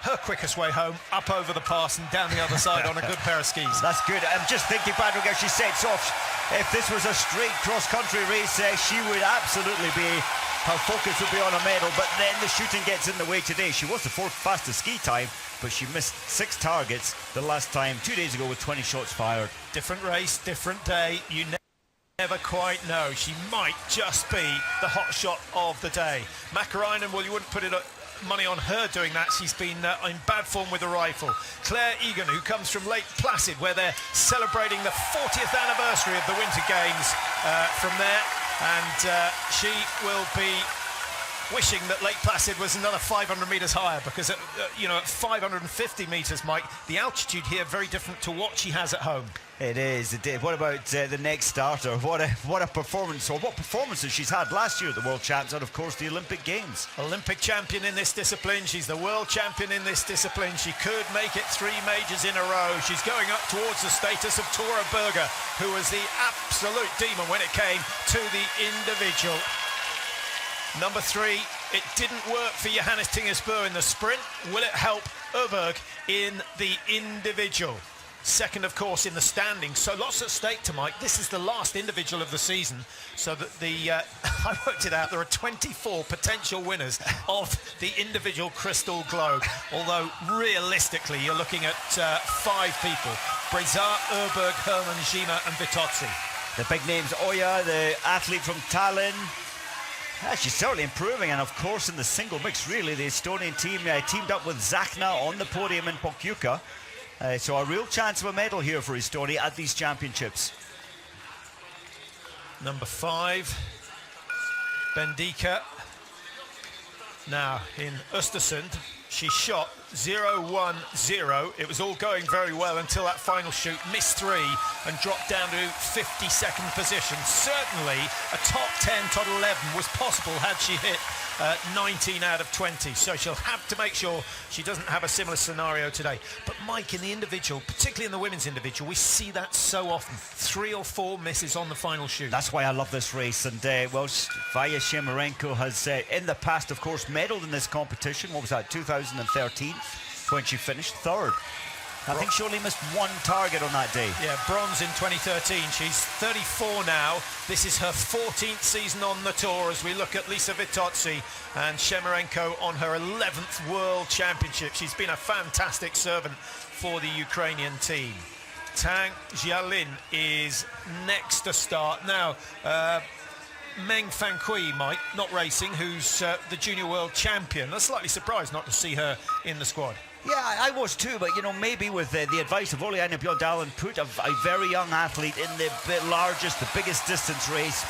her quickest way home, up over the pass and down the other side on a good pair of skis. That's good. I'm just thinking, Patrick, as she sets off, if this was a straight cross-country race, she would absolutely be, her focus would be on a medal, but then the shooting gets in the way today. She was the fourth fastest ski time, but she missed 6 targets the last time, 2 days ago, with 20 shots fired. Different race, different day. You never quite know. She might just be the hot shot of the day. Makarainen, well, you wouldn't put money on her doing that. She's been in bad form with the rifle. Claire Egan, who comes from Lake Placid, where they're celebrating the 40th anniversary of the Winter Games from there, and she will be wishing that Lake Placid was another 500 metres higher, because at 550 metres, Mike, the altitude here very different to what she has at home. It is. What about the next starter? What a performance, or what performances she's had last year at the World Champs, and of course the Olympic Games. Olympic champion in this discipline. She's the world champion in this discipline. She could make it 3 majors in a row. She's going up towards the status of Tora Berger, who was the absolute demon when it came to the individual. Number 3, it didn't work for Johannes Tingesbø in the sprint. Will it help Øberg in the individual? Second, of course, in the standings. So lots at stake to Mike. This is the last individual of the season. So that I worked it out, there are 24 potential winners of the individual Crystal Globe. Although, realistically, you're looking at 5 people. Brezar, Øberg, Hermann, Zima and Vitozzi. The big names, Oya, the athlete from Tallinn. She's certainly improving, and of course in the single mix, really, the Estonian team teamed up with Zahna on the podium in Pokljuka. So a real chance of a medal here for Estonia at these championships. Number 5, Bendika. Now in Östersund, she shot 0-1-0. It was all going very well until that final shoot, missed 3 and dropped down to 52nd position. Certainly a top 10, top 11 was possible had she hit 19 out of 20. So she'll have to make sure she doesn't have a similar scenario today. But Mike, in the individual, particularly in the women's individual, we see that so often. 3 or 4 misses on the final shoot. That's why I love this race. And well, Vaya Shemerenko has in the past, of course, medaled in this competition. What was that, 2013, when she finished 3rd. I think she only missed 1 target on that day. Yeah, bronze in 2013. She's 34 now. This is her 14th season on the tour as we look at Lisa Vitozzi and Shemerenko on her 11th World Championship. She's been a fantastic servant for the Ukrainian team. Tang Jialin is next to start. Now, Meng Fankui, Mike, not racing, who's the junior world champion. I'm slightly surprised not to see her in the squad. Yeah, I was too, but maybe with the advice of Oleana Bjørndalen, put a very young athlete in the largest, the biggest distance race.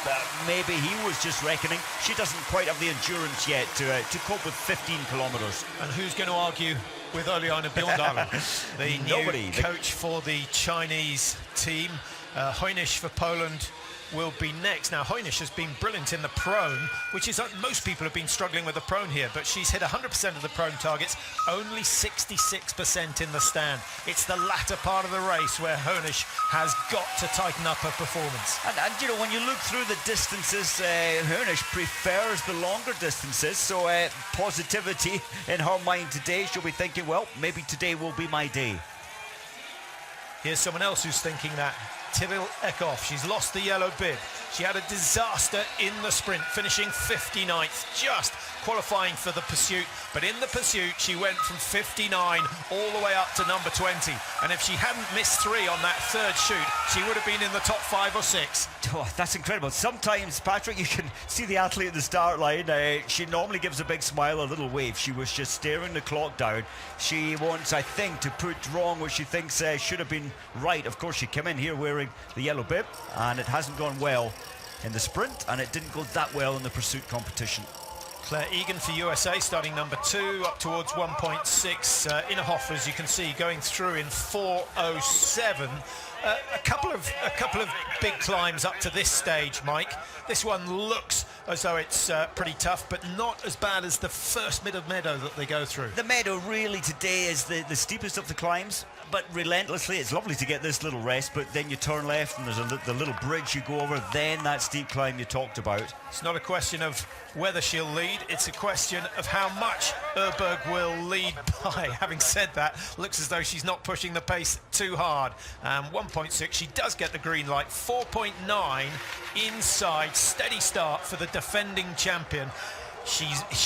Maybe he was just reckoning she doesn't quite have the endurance yet to cope with 15 kilometres. And who's going to argue with Oleana Bjørndalen, the new coach for the Chinese team? Heunisch for Poland will be next. Now, Heunisch has been brilliant in the prone, which is most people have been struggling with the prone here, but she's hit 100% of the prone targets, only 66% in the stand. It's the latter part of the race where Heunisch has got to tighten up her performance. And when you look through the distances, Heunisch prefers the longer distances, so positivity in her mind today. She'll be thinking, well, maybe today will be my day. Here's someone else who's thinking that. Tiril Eckhoff, she's lost the yellow bib. She had a disaster in the sprint, finishing 59th, just qualifying for the pursuit. But in the pursuit, she went from 59 all the way up to number 20. And if she hadn't missed 3 on that 3rd shoot, she would have been in the top 5 or 6. Oh, that's incredible. Sometimes, Patrick, you can see the athlete at the start line. She normally gives a big smile, a little wave. She was just staring the clock down. She wants, I think, to put wrong what she thinks should have been right. Of course, she came in here wearing the yellow bib, and it hasn't gone well in the sprint, and it didn't go that well in the pursuit competition. Claire Egan for USA, starting number 2, up towards 1.6. Innerhofer, as you can see, going through in 4:07. A couple of big climbs up to this stage, Mike. This one looks as though it's pretty tough, but not as bad as the first bit of meadow that they go through. The meadow really today is the steepest of the climbs, but relentlessly. It's lovely to get this little rest, but then you turn left and there's the little bridge you go over, then that steep climb you talked about. It's not a question of whether she'll lead, it's a question of how much Öberg will lead by. Having said that, looks as though she's not pushing the pace too hard. 1.6, she does get the green light. 4.9 inside, steady start for the defending champion. She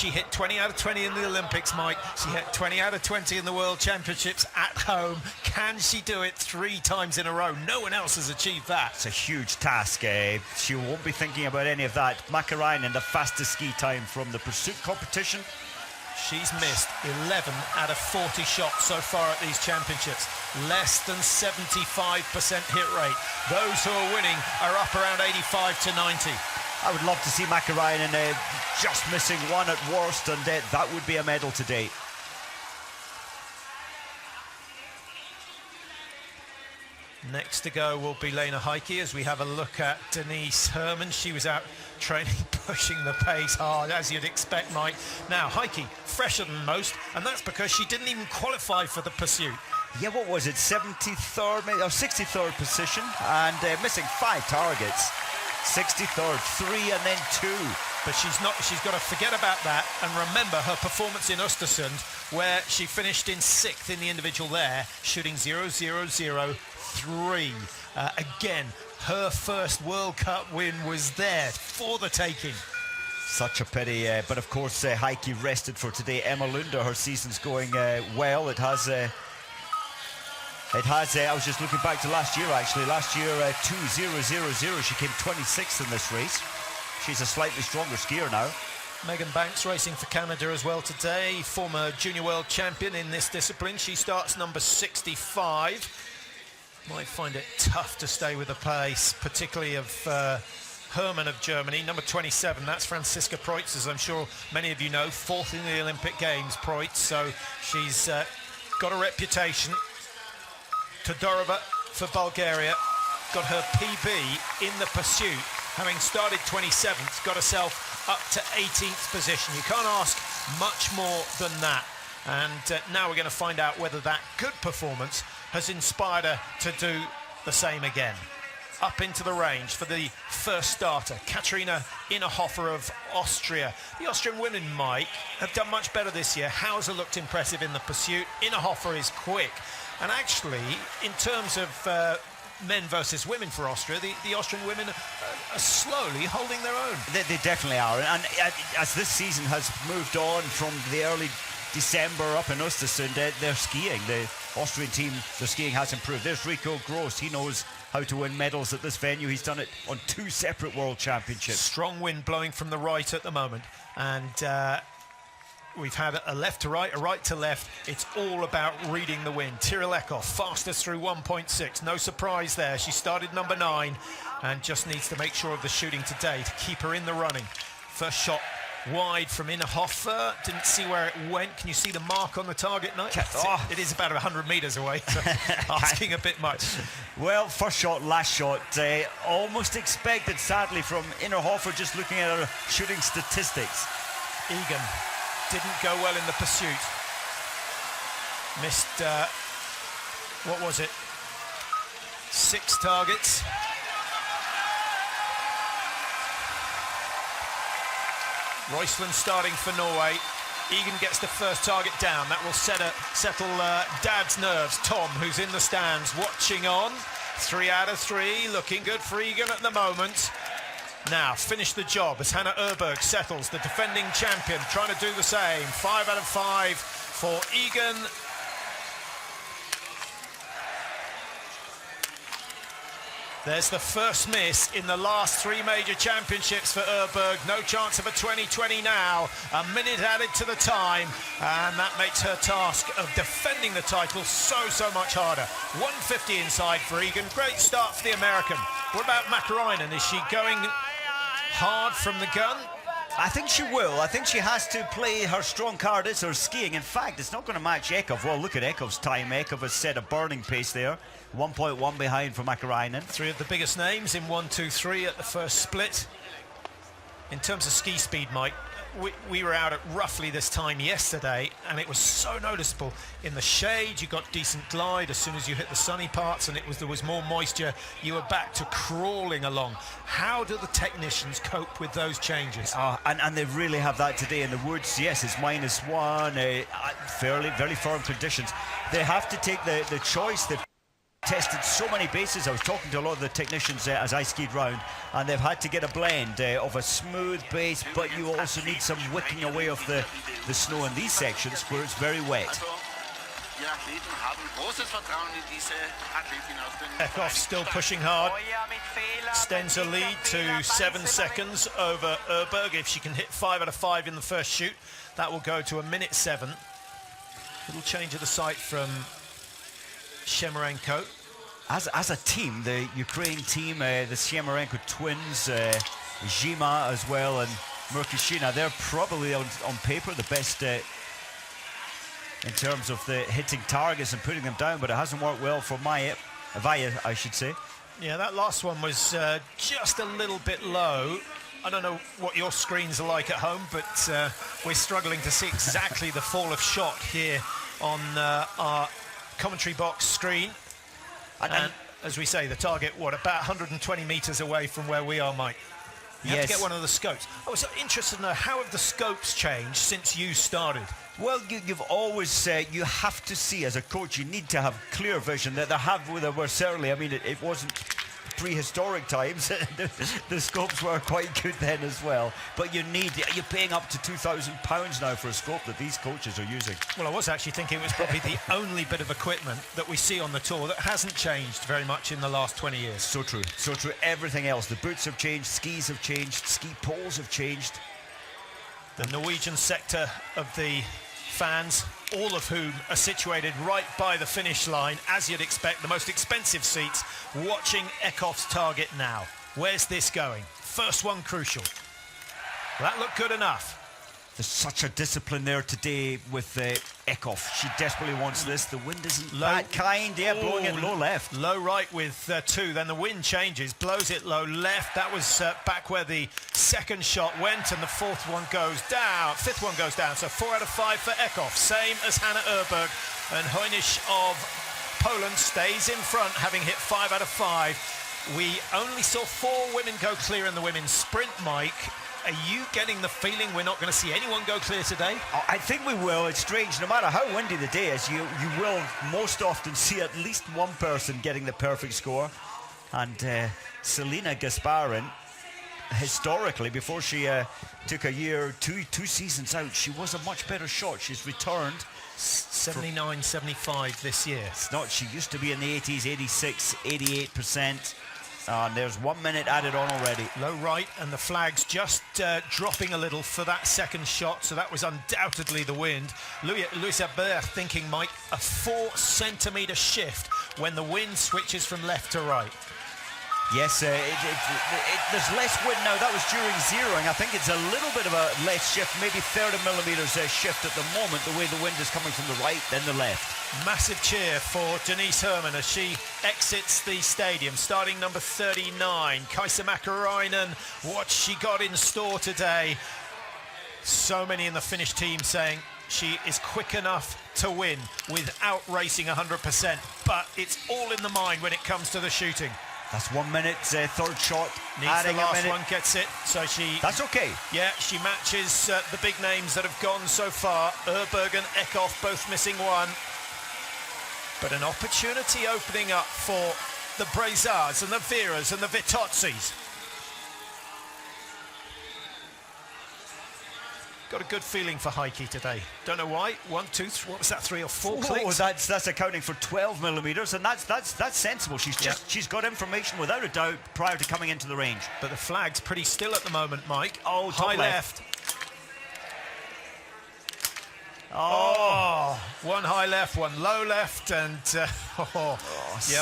hit 20 out of 20 in the Olympics, Mike. She hit 20 out of 20 in the World Championships at home. Can she do it 3 times in a row? No one else has achieved that. It's a huge task. She won't be thinking about any of that. Mäkinen, the fastest ski time from the pursuit competition. She's missed 11 out of 40 shots so far at these championships. Less than 75% hit rate. Those who are winning are up around 85 to 90. I would love to see Mäkinen just missing one at worst, and that would be a medal today. Next to go will be Lena Heikki as we have a look at Denise Herman. She was out training, pushing the pace hard, as you'd expect, Mike. Now, Heikki, fresher than most, and that's because she didn't even qualify for the pursuit. Yeah, what was it, 73rd, maybe, or 63rd position, and missing 5 targets. 63rd, 3 and then 2. But she's got to forget about that and remember her performance in Östersund, where she finished in 6th in the individual there, shooting 0.003. Again, her first World Cup win was there for the taking. Such a pity, but of course Heikki rested for today. Emma Lunda, her season's going well. It has, I was just looking back to last year, actually. Last year, 2.000. She came 26th in this race. She's a slightly stronger skier now. Megan Banks racing for Canada as well today. Former junior world champion in this discipline. She starts number 65. Might find it tough to stay with the pace, particularly of Herman of Germany. Number 27, that's Franziska Preutz, as I'm sure many of you know. 4th in the Olympic Games, Preutz. So she's got a reputation. Todorova for Bulgaria got her PB in the pursuit, having started 27th, got herself up to 18th position. You can't ask much more than that. And now we're going to find out whether that good performance has inspired her to do the same again. Up into the range for the first starter, Katharina Innerhofer of Austria. The Austrian women, Mike, have done much better this year. Hauser looked impressive in the pursuit. Innerhofer is quick. And actually, in terms of men versus women for Austria, the Austrian women are slowly holding their own. They definitely are. And as this season has moved on from the early December up in Östersund, they're skiing. The Austrian team, their skiing has improved. There's Rico Gross. He knows how to win medals at this venue. He's done it on 2 separate world championships. Strong wind blowing from the right at the moment. And we've had a left to right, a right to left. It's all about reading the wind. Tyrell Eckhoff, fastest through 1.6. No surprise there. She started number 9 and just needs to make sure of the shooting today to keep her in the running. First shot wide from Innerhofer. Didn't see where it went. Can you see the mark on the target? No, it is about 100 metres away, so asking a bit much. Well, first shot, last shot. Almost expected, sadly, from Innerhofer, just looking at her shooting statistics. Egan didn't go well in the pursuit. Missed, what was it? 6 targets. Roysland starting for Norway. Egan gets the first target down. That will settle Dad's nerves. Tom, who's in the stands, watching on. 3 out of 3, looking good for Egan at the moment. Now, finish the job as Hannah Öberg settles, the defending champion, trying to do the same. 5 out of 5 for Egan. There's the first miss in the last 3 major championships for Öberg. No chance of a 2020 now. A minute added to the time, and that makes her task of defending the title so much harder. 150 inside for Egan. Great start for the American. What about Mäkinen? Is she going hard from the gun? I think she will. I think she has to play her strong card. It's her skiing. In fact, it's not going to match Eckhoff. Well, look at Eckhoff's time. Eckhoff has set a burning pace there. 1.1 behind for Mäkinen. 3 of the biggest names in 1, 2, 3 at the first split. In terms of ski speed, Mike, we were out at roughly this time yesterday, and it was so noticeable. In the shade, you got decent glide. As soon as you hit the sunny parts and there was more moisture, you were back to crawling along. How do the technicians cope with those changes? And they really have that today in the woods. Yes, it's -1, very firm conditions. They have to take the choice. They've tested so many bases. I was talking to a lot of the technicians as I skied round, and they've had to get a blend of a smooth base, but you also need some wicking away of the snow in these sections where it's very wet. Ekhoff still pushing hard, extends her lead to 7 seconds over Öberg. If she can hit 5 out of 5 in the first shoot, that will go to 1:07. Little change of the sight from Shemerenko. As a team, the Ukraine team, the Shemerenko twins, Zhima as well, and Murkishina, they're probably on paper the best in terms of the hitting targets and putting them down, but it hasn't worked well for Vaya, I should say. Yeah, that last one was just a little bit low. I don't know what your screens are like at home, but we're struggling to see exactly the fall of shot here on our commentary box screen. And as we say, the target, what, about 120 meters away from where we are, Mike? You have to get one of the scopes. I was interested to know, how have the scopes changed since you started? Well, you've always you have to see, as a coach, you need to have clear vision. That there were certainly, I mean, it wasn't prehistoric times. The scopes were quite good then as well. But you're paying up to £2,000 now for a scope that these coaches are using. Well, I was actually thinking it was probably the only bit of equipment that we see on the tour that hasn't changed very much in the last 20 years. So true, so true. Everything else, the boots have changed, skis have changed, ski poles have changed. The Norwegian sector of the fans, all of whom are situated right by the finish line, as you'd expect, the most expensive seats, watching Ekhoff's target now. Where's this going? First one crucial. That looked good enough. There's such a discipline there today with Ekhoff. She desperately wants this. The wind isn't that kind. Yeah, blowing it low left. Low right with 2. Then the wind changes, blows it low left. That was back where the second shot went, and the fourth one goes down. Fifth one goes down. So 4 out of 5 for Ekhoff. Same as Hannah Öberg. And Hojnish of Poland stays in front, having hit 5 out of 5. We only saw 4 women go clear in the women's sprint, Mike. Are you getting the feeling we're not going to see anyone go clear today? Oh, I think we will. It's strange. No matter how windy the day is, you will most often see at least one person getting the perfect score. And Selena Gasparin, historically, before she took a year, two seasons out, she was a much better shot. She's returned. 79, 75 this year. It's not. She used to be in the 80s, 86, 88%. And there's 1 minute added on already. Low right, and the flag's just dropping a little for that second shot, so that was undoubtedly the wind. Louisa Berg thinking, Mike, a 4-centimetre shift when the wind switches from left to right. Yes, there's less wind now. That was during zeroing. I think it's a little bit of a less shift, maybe 30 millimetres shift at the moment, the way the wind is coming from the right, then the left. Massive cheer for Denise Herman as she exits the stadium, starting number 39. Kaisa Mäkäräinen, what she got in store today. So many in the Finnish team saying she is quick enough to win without racing 100%, but it's all in the mind when it comes to the shooting. That's 1 minute, third shot. Needs the last one, gets it, so she... That's okay. Yeah, she matches the big names that have gone so far. Öberg and Ekhoff both missing 1. But an opportunity opening up for the Brezards and the Viras and the Vitozis. Got a good feeling for Heike today. Don't know why. 1, 2, 3, what was that, 3 or 4 clicks? That's accounting for 12 millimetres, and that's sensible. She's got information without a doubt prior to coming into the range. But the flag's pretty still at the moment, Mike. Oh, high left. Oh, 1 high left, 1 low left, and yeah,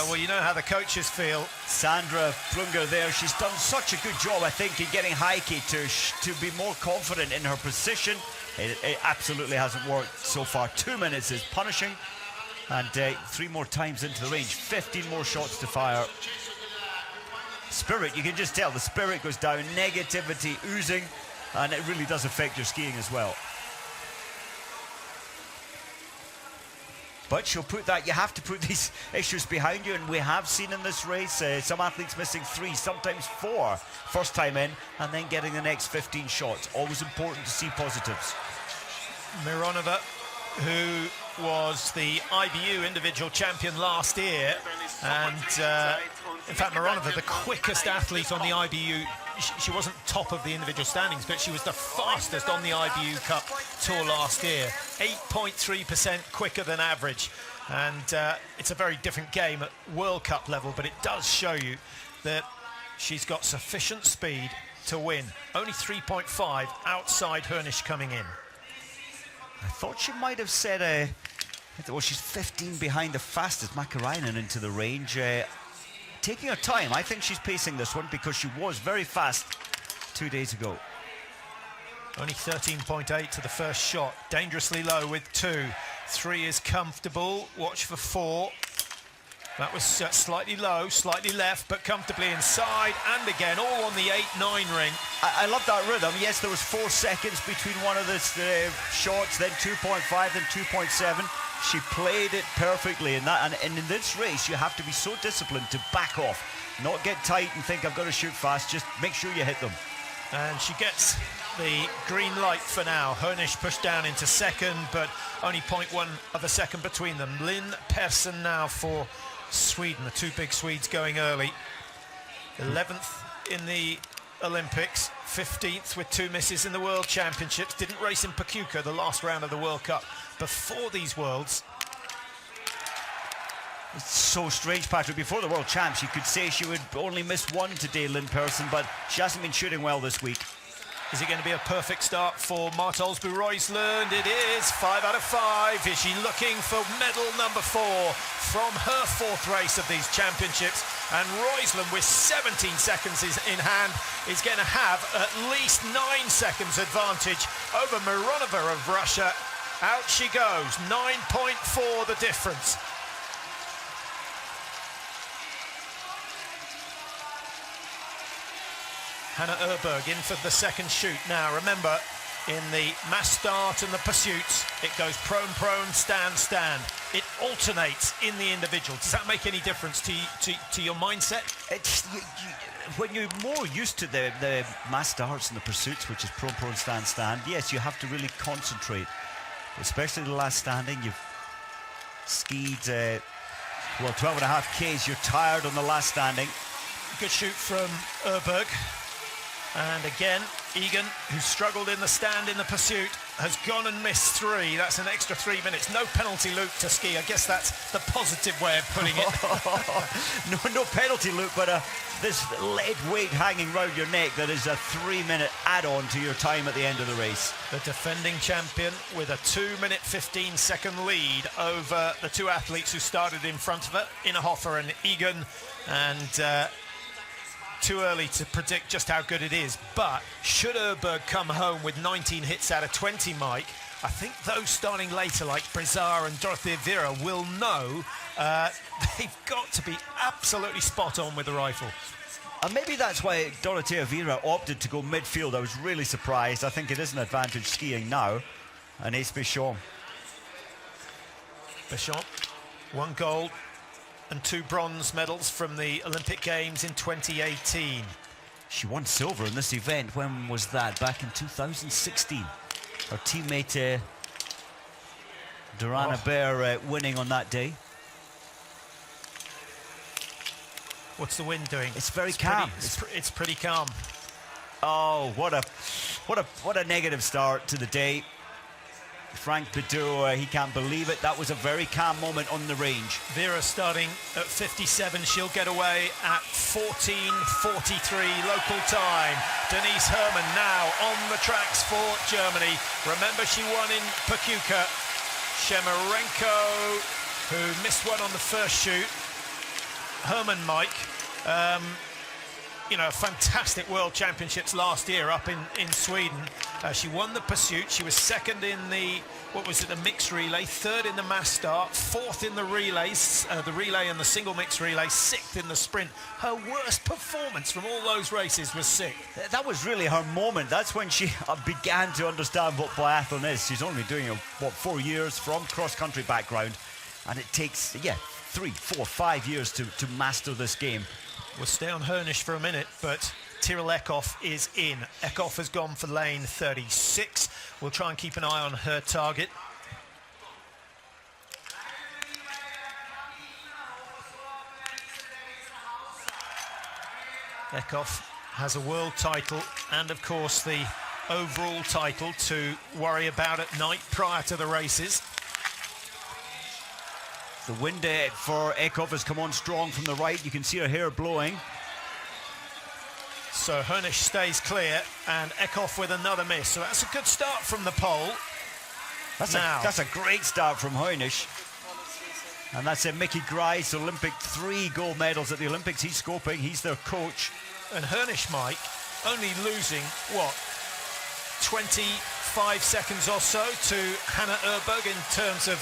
well, you know how the coaches feel. Sandra Plunger there, she's done such a good job, I think, in getting Heike to be more confident in her position. It absolutely hasn't worked so far. 2 minutes is punishing, and 3 more times into the range, 15 more shots to fire. spirit, you can just tell the spirit goes down, negativity oozing, and it really does affect your skiing as well. But she'll put that, you have to put these issues behind you, and we have seen in this race some athletes missing 3, sometimes 4 first time in, and then getting the next 15 shots. Always important to see positives. Mironova, who was the IBU individual champion last year, and in fact Mironova, the quickest athlete on the IBU. She wasn't top of the individual standings, but she was the fastest on the IBU Cup Tour last year. 8.3% quicker than average. And it's a very different game at World Cup level, but it does show you that she's got sufficient speed to win. Only 3.5 outside Hurnisch coming in. I thought she might have said, well, she's 15 behind the fastest Makarainen into the range. Taking her time. I think she's pacing this one because she was very fast 2 days ago. Only 13.8 to the first shot. Dangerously low with 2. 3 is comfortable. Watch for 4. That was slightly low, slightly left, but comfortably inside. And again, all on the 8-9 ring. I love that rhythm. Yes, there was 4 seconds between one of the shots, then 2.5, then 2.7. She played it perfectly in that, and in this race you have to be so disciplined to back off, not get tight and think I've got to shoot fast. Just make sure you hit them. And she gets the green light for now. Hurnisch pushed down into second, but only 0.1 of a second between them. Lynn Persson now for Sweden, the 2 big Swedes going early. 11th in the Olympics, 15th with 2 misses in the World Championships. Didn't race in Pachuca, the last round of the World Cup. Before these Worlds. It's so strange, Patrick. Before the World Champs, you could say she would only miss 1 today, Lynn Persson, but she hasn't been shooting well this week. Is it going to be a perfect start for Martolsbu Royslund? It is. 5 out of 5. Is she looking for medal number 4 from her 4th race of these championships? And Royslund, with 17 seconds in hand, is going to have at least 9 seconds advantage over Mironova of Russia. Out she goes. 9.4 the difference. Hannah Öberg in for the second shoot. Now remember, in the mass start and the pursuits, it goes prone, prone, stand, stand. It alternates in the individual. Does that make any difference to your mindset? When you're more used to the mass starts and the pursuits, which is prone, prone, stand, stand, yes, you have to really concentrate. Especially the last standing. You've skied, well, 12.5 Ks. You're tired on the last standing. Good shoot from Öberg. And again, Egan, who struggled in the stand in the pursuit, has gone and missed 3. That's an extra 3 minutes. No penalty loop to ski. I guess that's the positive way of putting it. no penalty loop, but this lead weight hanging round your neck that is a 3-minute add-on to your time at the end of the race. The defending champion with a 2-minute 15-second lead over the 2 athletes who started in front of her, Innerhofer and Egan. And too early to predict just how good it is, but should Öberg come home with 19 hits out of 20, Mike, I think those starting later like Brizar and Dorothea Vera will know they've got to be absolutely spot on with the rifle. And maybe that's why Dorothea Vera opted to go midfield. I was really surprised. I think it is an advantage skiing now. And Ace Bichon. Bichon, 1 gold and 2 bronze medals from the Olympic Games in 2018. She won silver in this event. When was that? Back in 2016. Her teammate Durana Bear winning on that day. What's the wind doing? It's very calm. It's pretty calm. Oh, what a negative start to the day. Frank Bidot, he can't believe it. That was a very calm moment on the range. Vera starting at 57. She'll get away at 14:43 local time. Denise Herrmann now on the tracks for Germany. Remember, she won in Pachuca. Shemarenko, who missed one on the first shoot. Herrmann, Mike, you know, fantastic World Championships last year up in Sweden. She won the pursuit. She was second in the, the mixed relay, third in the mass start, fourth in the relays, the relay and the single mixed relay, sixth in the sprint. Her worst performance from all those races was sixth. That was really her moment. That's when she began to understand what biathlon is. She's only doing it, 4 years from cross-country background, and it takes, 3, 4, 5 years to master this game. We'll stay on Hernisch for a minute, but Tyrrell Eckhoff is in. Eckhoff has gone for lane 36. We'll try and keep an eye on her target. Eckhoff has a world title and, of course, the overall title to worry about at night prior to the races. The wind for Eckhoff has come on strong from the right. You can see her hair blowing. So Hernisch stays clear, and Eckhoff with another miss. So that's a good start from the pole. That's a great start from Hernisch. And that's Mickey Grice, Olympic 3 gold medals at the Olympics. He's scoping, he's their coach. And Hernisch, Mike, only losing, 25 seconds or so to Hannah Öberg in terms of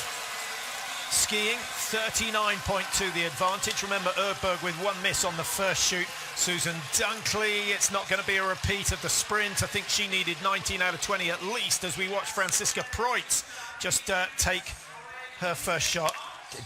skiing. 39.2 the advantage. Remember, Öberg with one miss on the first shoot. Susan Dunkley, it's not going to be a repeat of the sprint. I think she needed 19 out of 20 at least, as we watch Franziska Preuss just take her first shot.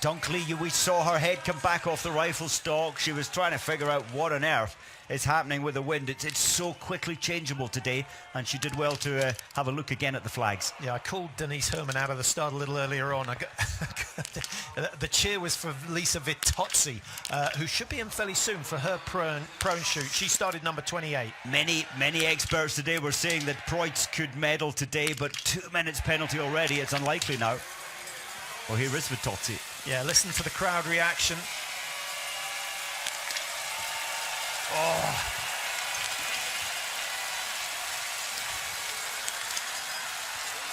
Dunkley, we saw her head come back off the rifle stock. She was trying to figure out what on earth is happening with the wind. It's so quickly changeable today, and she did well to have a look again at the flags. Yeah, I called Denise Herrmann out of the start a little earlier on. The cheer was for Lisa Vitozzi, who should be in fairly soon for her prone shoot. She started number 28. Many experts today were saying that Preuss could medal today, but 2 minutes penalty already. It's unlikely now. Well, here is Vitozzi. Yeah, listen for the crowd reaction. Oh.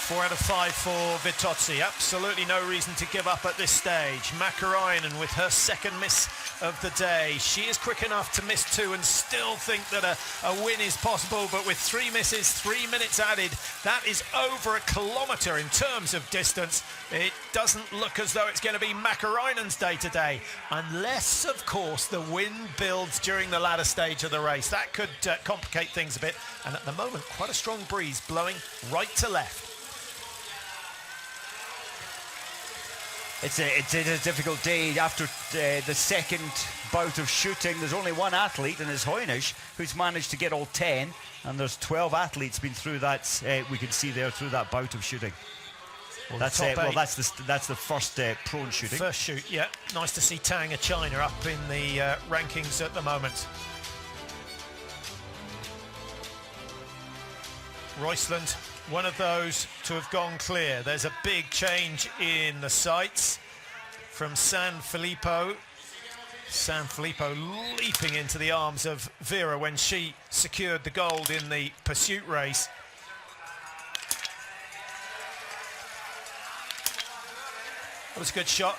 Four out of 5 for Vitozzi. Absolutely no reason to give up at this stage. Mäkäräinen with her second miss of the day. She is quick enough to miss 2 and still think that a win is possible, but with 3 misses, 3 minutes added, that is over a kilometre in terms of distance. It doesn't look as though it's going to be Mäkäräinen's day today, unless, of course, the wind builds during the latter stage of the race. That could complicate things a bit, and at the moment, quite a strong breeze blowing right to left. It's a difficult day after the second bout of shooting. There's only one athlete, and it's Hernisch, who's managed to get all 10, and there's 12 athletes been through that. We can see there through that bout of shooting. Well, that's the first prone shooting. First shoot, yeah. Nice to see Tanga China up in the rankings at the moment. Roysland, one of those to have gone clear. There's a big change in the sights from San Filippo. San Filippo leaping into the arms of Vera when she secured the gold in the pursuit race. That was a good shot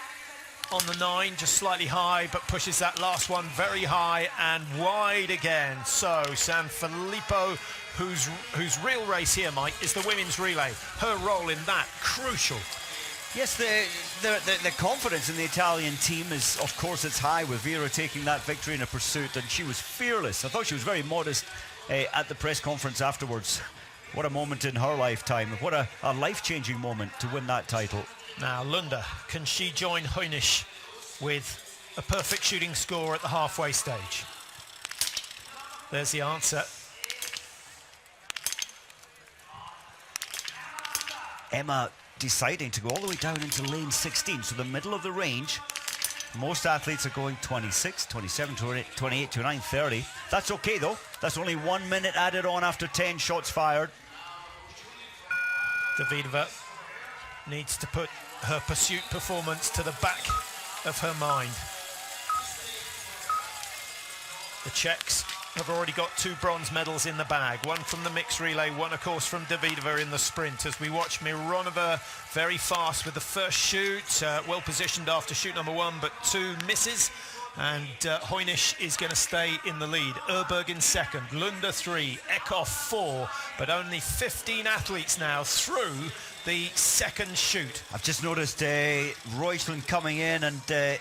on the 9, just slightly high, but pushes that last one very high and wide again. So San Filippo, whose real race here, Mike, is the women's relay. Her role in that, crucial. Yes, the confidence in the Italian team is, of course, it's high with Vera taking that victory in a pursuit, and she was fearless. I thought she was very modest at the press conference afterwards. What a moment in her lifetime. What a life-changing moment to win that title. Now, Lunda, can she join Hernisch with a perfect shooting score at the halfway stage? There's the answer. Emma deciding to go all the way down into lane 16, so the middle of the range. Most athletes are going 26, 27, 28, 29, 30. That's okay, though. That's only 1 minute added on after 10 shots fired. Davidova needs to put her pursuit performance to the back of her mind. The Czechs have already got 2 bronze medals in the bag, one from the mixed relay, one of course from Davidova in the sprint, as we watch Mironova very fast with the first shoot, well positioned after shoot number 1, but 2 misses. And Heunisch is going to stay in the lead. Öberg in second, Lunde 3, Eckhoff 4, but only 15 athletes now through the second shoot. I've just noticed Reusland coming in, and the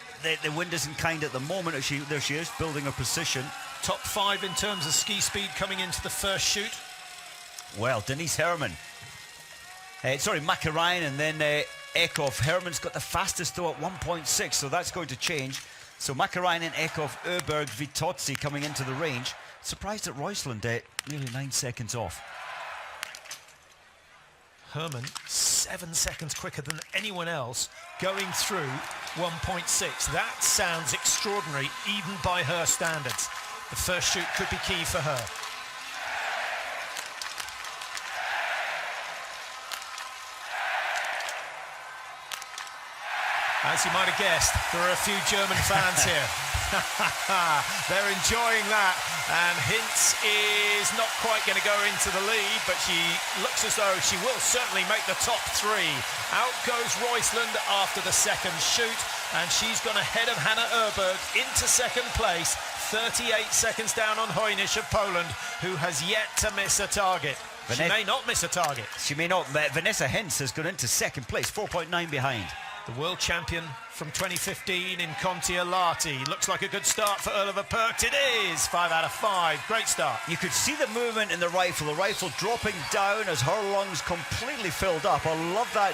wind isn't kind at the moment. There she is, building her position. Top 5 in terms of ski speed coming into the first shoot. Well, Denise Herrmann. Mäkinen and then Eckhoff. Herrmann's got the fastest though at 1.6, so that's going to change. So Mäkinen, Eckhoff, Öberg, Vitozzi coming into the range. Surprised at Reusland, nearly 9 seconds off. Herrmann, 7 seconds quicker than anyone else, going through 1.6. That sounds extraordinary, even by her standards. The first shoot could be key for her. As you might have guessed, there are a few German fans here. They're enjoying that. And Hintz is not quite going to go into the lead, but she looks as though she will certainly make the top 3. Out goes Reusland after the second shoot, and she's gone ahead of Hanna Öberg into second place, 38 seconds down on Heunisch of Poland, who has yet to miss a target. She may not miss a target. She may not. Vanessa Hintz has gone into second place, 4.9 behind. The world champion from 2015 in Kontiolahti. Looks like a good start for Juрлова-Perkt. It is 5 out of 5. Great start. You could see the movement in the rifle dropping down as her lungs completely filled up. I love that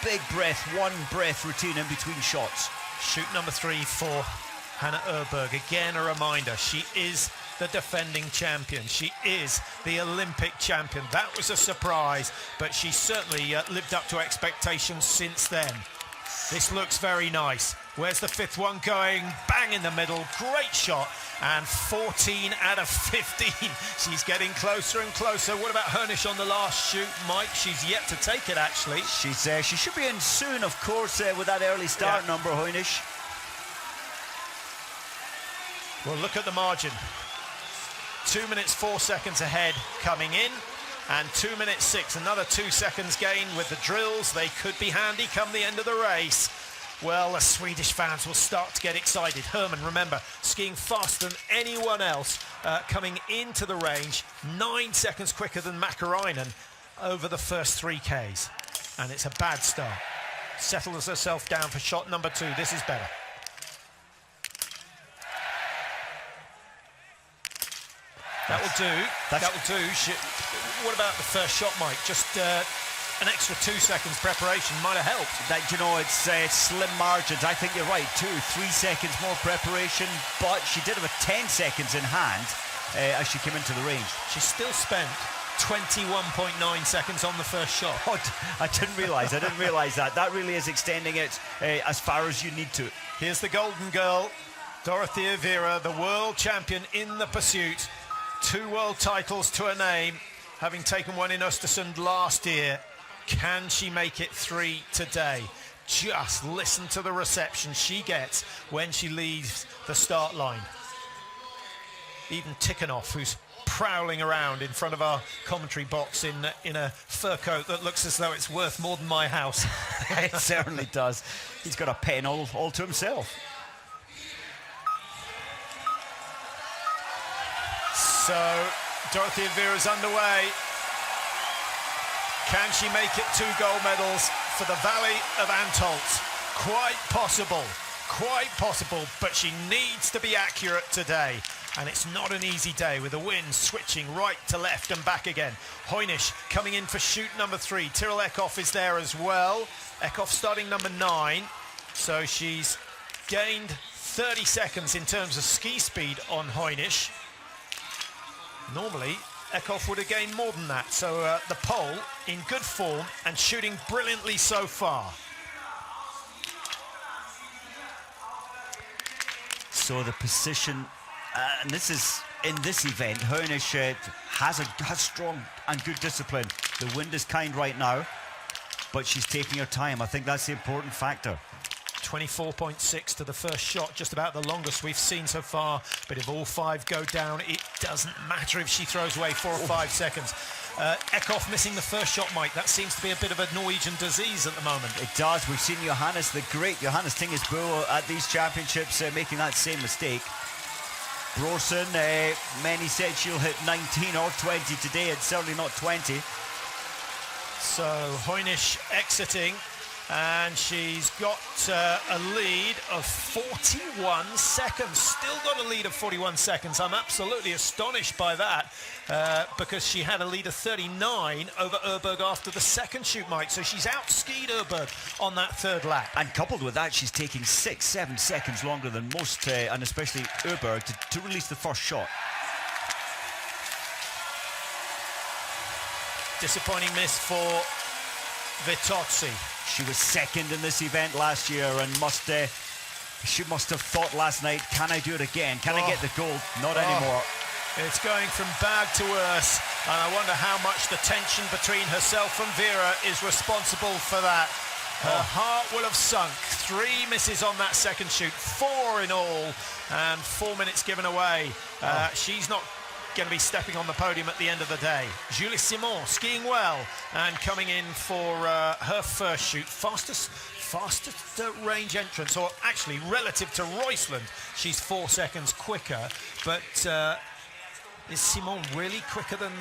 big breath, one breath routine in between shots. Shoot number 3 for Hanna Öberg. Again, a reminder, she is the defending champion. She is the Olympic champion. That was a surprise, but she certainly lived up to expectations since then. This looks very nice. Where's the 5th one going? Bang in the middle. Great shot. And 14 out of 15. She's getting closer and closer. What about Heunisch on the last shoot, Mike? She's yet to take it, actually. She should be in soon, of course, with that early start number, Heunisch. Well, look at the margin. 2 minutes 4 seconds ahead coming in. And 2 minutes 6, another 2 seconds gain with the drills. They could be handy come the end of the race. Well, the Swedish fans will start to get excited. Herrmann, remember, skiing faster than anyone else, coming into the range, 9 seconds quicker than Mäkinen over the first 3Ks. And it's a bad start. Settles herself down for shot number 2. This is better. That will do. That will do. What about the first shot, Mike? Just an extra 2 seconds preparation might have helped. It's slim margins. I think you're right. 2-3 seconds more preparation, but she did have a 10 seconds in hand as she came into the range. She still spent 21.9 seconds on the first shot. Oh, I didn't realise that. That really is extending it as far as you need to. Here's the golden girl, Dorothea Viera, the world champion in the pursuit. 2 world titles to her name, having taken one in Östersund last year. Can she make it 3 today? Just listen to the reception she gets when she leaves the start line. Even Tikhonov, who's prowling around in front of our commentary box in a fur coat that looks as though it's worth more than my house. It certainly does. He's got a pen all to himself. So, Dorothea Viera's underway. Can she make it 2 gold medals for the Valley of Antholz? Quite possible, but she needs to be accurate today. And it's not an easy day with the wind switching right to left and back again. Heunisch coming in for shoot number 3. Tyrrell Eckhoff is there as well. Eckhoff starting number 9. So she's gained 30 seconds in terms of ski speed on Heunisch. Normally, Eckhoff would have gained more than that. So the Pole in good form and shooting brilliantly so far. So the position, and this is in this event, Heunisch has strong and good discipline. The wind is kind right now, but she's taking her time. I think that's the important factor. 24.6 to the first shot, just about the longest we've seen so far. But if all 5 go down, it doesn't matter if she throws away 4 or 5 seconds. Eckhoff missing the first shot, Mike. That seems to be a bit of a Norwegian disease at the moment. It does. We've seen Johannes, the great Johannes Tingesbo at these championships making that same mistake. Brorson, many said she'll hit 19 or 20 today, and certainly not 20. So Heunisch exiting, and she's got a lead of 41 seconds. Still got a lead of 41 seconds. I'm absolutely astonished by that, because she had a lead of 39 over Urberg after the second shoot, Mike. So she's out-skied Urberg on that third lap. And coupled with that, she's taking 6-7 seconds longer than most, and especially Urberg, to release the first shot. Disappointing miss for Vitozzi. She was second in this event last year, and she must have thought last night, can I do it again? Can I get the gold? Not anymore. It's going from bad to worse, and I wonder how much the tension between herself and Vera is responsible for that. Her heart will have sunk. 3 misses on that second shoot, 4 in all, and 4 minutes given away. She's not going to be stepping on the podium at the end of the day. Julie Simon skiing well and coming in for her first shoot. Fastest range entrance, or actually relative to Roysland, she's 4 seconds quicker. But is Simon really quicker than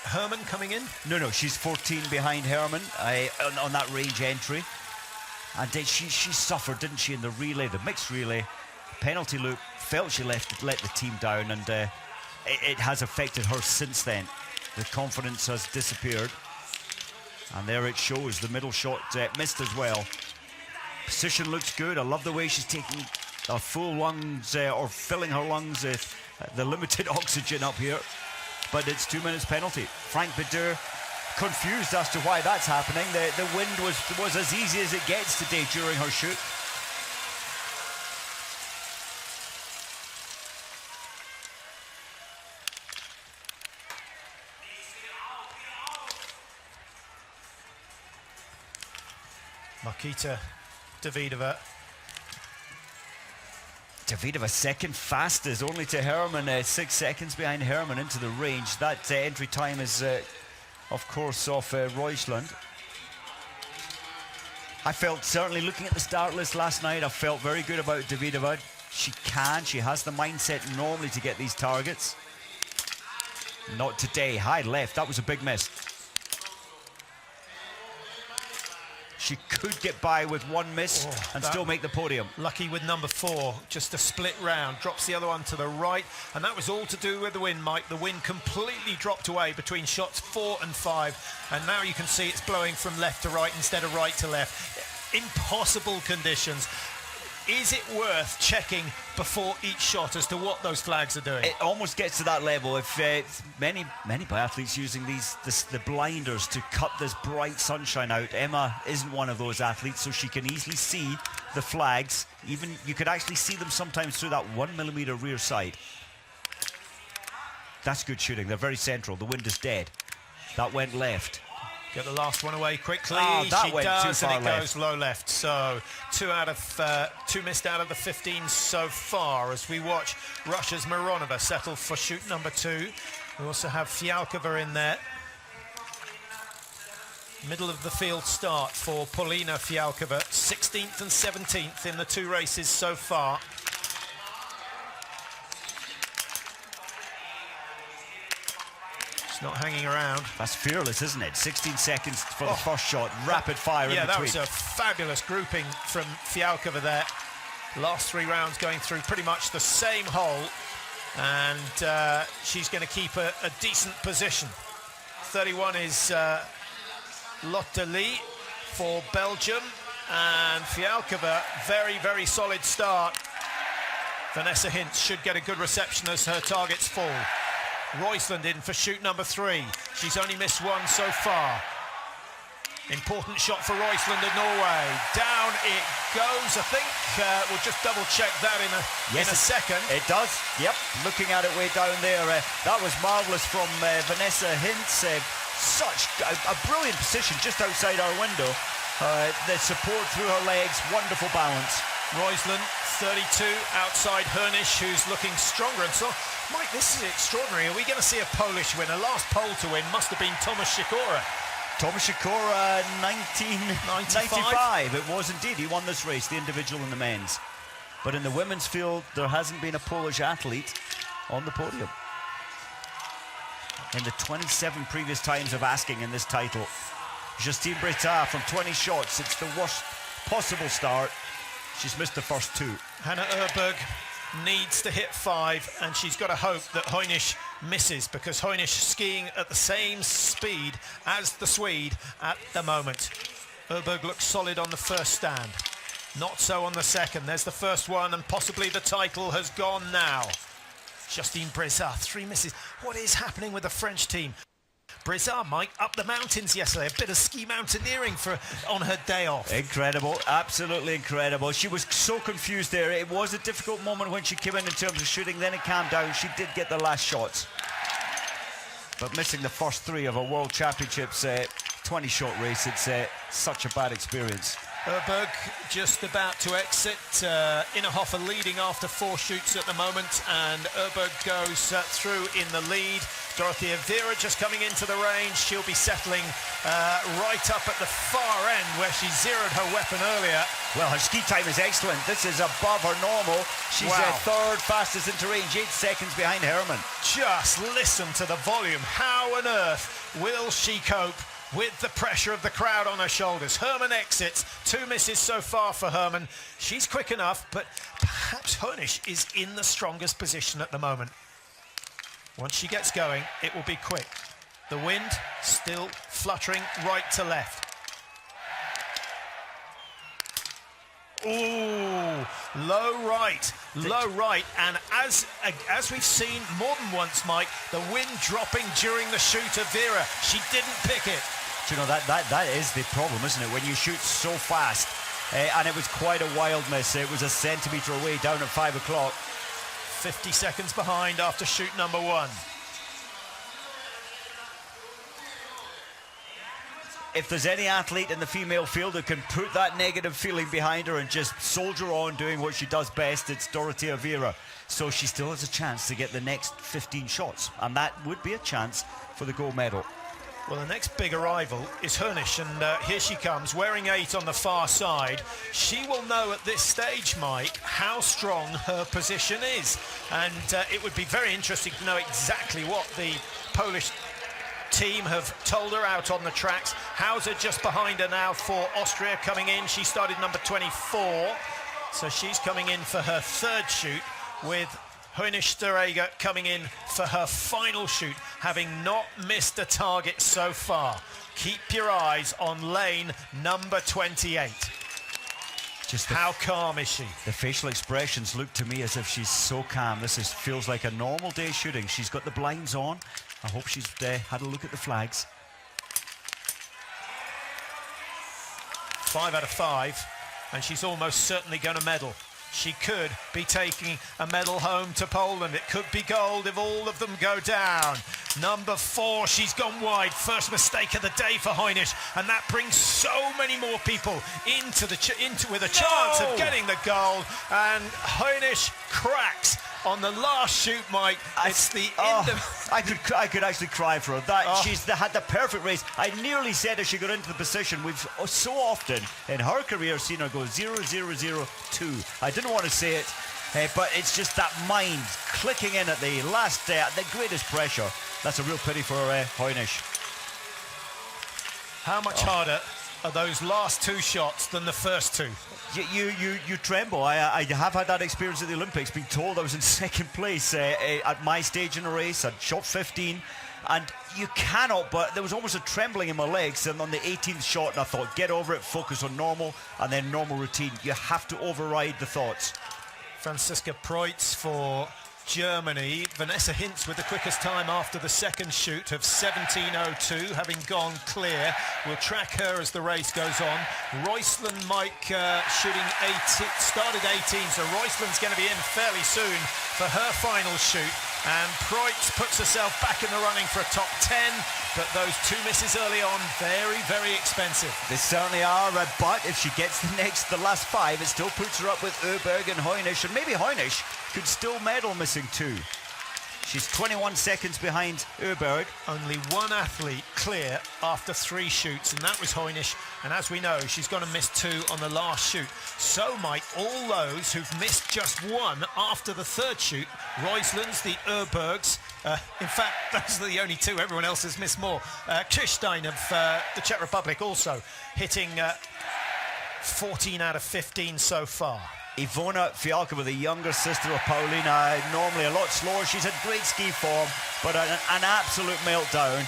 Herman coming in? No, she's 14 behind Herman on that range entry. And she suffered, didn't she, in the relay, the mixed relay. Penalty loop, felt she let the team down, and it has affected her since then. The confidence has disappeared, and there it shows. The middle shot missed as well. Position looks good. I love the way she's taking a full lungs, or filling her lungs, the limited oxygen up here. But it's 2 minutes penalty. Frank Bideur confused as to why that's happening. The wind was as easy as it gets today during her shoot. Markita Davidova. Davidova second fastest, only to Herman, 6 seconds behind Herman into the range. That entry time is, of course, off Roysland. I felt, certainly looking at the start list last night, I felt very good about Davidova. She has the mindset normally to get these targets. Not today. High left, that was a big miss. She could get by with 1 miss and still make the podium. Lucky with number 4, just a split round. Drops the other one to the right, and that was all to do with the wind, Mike. The wind completely dropped away between shots 4 and 5, and now you can see it's blowing from left to right instead of right to left. Impossible conditions. Is it worth checking before each shot as to what those flags are doing? It almost gets to that level. If many biathletes using the blinders to cut this bright sunshine out. Emma isn't one of those athletes, so she can easily see the flags. Even you could actually see them sometimes through that 1 millimeter rear sight. That's good shooting. They're very central. The wind is dead. That went left. Get the last one away quickly. That she went does, too far and it goes low left. So 2 missed out of the 15 so far, as we watch Russia's Mironova settle for shoot number 2. We also have Fialkova in there. Middle of the field start for Polina Fialkova. 16th and 17th in the 2 races so far. Not hanging around. That's fearless, isn't it? 16 seconds for the first shot, rapid fire in between. Yeah, that was a fabulous grouping from Fialkova there. Last 3 rounds going through pretty much the same hole, and she's going to keep a decent position. 31 is Lotte Lee for Belgium, and Fialkova, very, very solid start. Vanessa Hintz should get a good reception as her targets fall. Roysland in for shoot number 3. She's only missed 1 so far. Important shot for Roysland of Norway. Down it goes. I think we'll just double check that in a second. It does. Yep. Looking at it way down there. That was marvellous from Vanessa Hintz. Such a brilliant position just outside our window. The support through her legs, wonderful balance. Roysland, 32, outside Hernish, who's looking stronger. And so, Mike, this is extraordinary. Are we going to see a Polish winner? Last pole to win must have been Tomasz Sikora. Tomasz Sikora, 1995. It was indeed. He won this race, the individual and the men's. But in the women's field, there hasn't been a Polish athlete on the podium. In the 27 previous times of asking in this title, Justine Bretard from 20 shots. It's the worst possible start. She's missed the first two. Hannah Öberg needs to hit 5, and she's got to hope that Hernish misses, because Hernish skiing at the same speed as the Swede at the moment. Öberg looks solid on the first stand. Not so on the second. There's the first one, and possibly the title has gone now. Justine Bretard, 3 misses. What is happening with the French team? Bretard, Mike, up the mountains yesterday. A bit of ski mountaineering on her day off. Incredible, absolutely incredible. She was so confused there. It was a difficult moment when she came in terms of shooting. Then it calmed down. She did get the last shots. But missing the first 3 of a World Championships 20-shot race, it's such a bad experience. Öberg just about to exit. Innerhofer leading after 4 shoots at the moment, and Öberg goes through in the lead. Dorothea Vera just coming into the range. She'll be settling right up at the far end where she zeroed her weapon earlier. Well, her ski time is excellent. This is above her normal. She's third fastest into range, 8 seconds behind Herman. Just listen to the volume. How on earth will she cope with the pressure of the crowd on her shoulders? Herman exits. 2 misses so far for Herman. She's quick enough, but perhaps Hernish is in the strongest position at the moment. Once she gets going, it will be quick. The wind still fluttering right to left. Ooh, low right, and as we've seen more than once, Mike, the wind dropping during the shoot of Vera. She didn't pick it. Do you know, that is the problem, isn't it? When you shoot so fast, and it was quite a wild miss. It was a centimetre away down at 5 o'clock. 50 seconds behind after shoot number 1. If there's any athlete in the female field who can put that negative feeling behind her and just soldier on doing what she does best, it's Dorothea Vera. So she still has a chance to get the next 15 shots, and that would be a chance for the gold medal. Well, the next big arrival is Hernish, and here she comes, wearing 8 on the far side. She will know at this stage, Mike, how strong her position is. And it would be very interesting to know exactly what the Polish team have told her out on the tracks. Hauser just behind her now for Austria coming in. She started number 24, so she's coming in for her 3rd shoot, with Hernish Stereger coming in for her final shoot, having not missed a target so far. Keep your eyes on lane number 28. How calm is she? The facial expressions look to me as if she's so calm. This feels like a normal day shooting. She's got the blinds on. I hope she's had a look at the flags. 5 out of 5, and she's almost certainly going to medal. She could be taking a medal home to Poland. It could be gold if all of them go down. Number 4, she's gone wide. First mistake of the day for Hernish, and that brings so many more people into with a chance of getting the gold. And Hernish cracks on the last shoot, Mike. It's the end of... I could actually cry for her. She's had the perfect race. I nearly said as she got into the position. We've so often in her career seen her go 0-0-0-2. I didn't want to say it, but it's just that mind clicking in at the last day, at the greatest pressure. That's a real pity for Hernish. How much harder are those last 2 shots than the first 2? You tremble. I have had that experience at the Olympics, being told I was in 2nd place at my stage in a race. I'd shot 15, and you cannot, but there was almost a trembling in my legs, and on the 18th shot, and I thought, get over it, focus on normal, and then normal routine. You have to override the thoughts. Franziska Preutz for Germany. Vanessa Hintz with the quickest time after the 2nd shoot of 17:02, having gone clear. We'll track her as the race goes on. Roysland, Mike, shooting 18, started 18, so Roysland's going to be in fairly soon for her final shoot. And Preutz puts herself back in the running for a top 10, but those 2 misses early on, very, very expensive. They certainly are, but if she gets the last 5, it still puts her up with Öberg and Heunisch, and maybe Heunisch could still medal, missing 2. She's 21 seconds behind Öberg. Only one athlete clear after 3 shoots, and that was Heunisch. And as we know, she's going to miss 2 on the last shoot. So might all those who've missed just 1 after the 3rd shoot. Royslands, the Öbergs. In fact, those are the only 2. Everyone else has missed more. Kirstein of the Czech Republic also hitting 14 out of 15 so far. Ivona Fialkova, the younger sister of Paulina, normally a lot slower. She's had great ski form, but an absolute meltdown.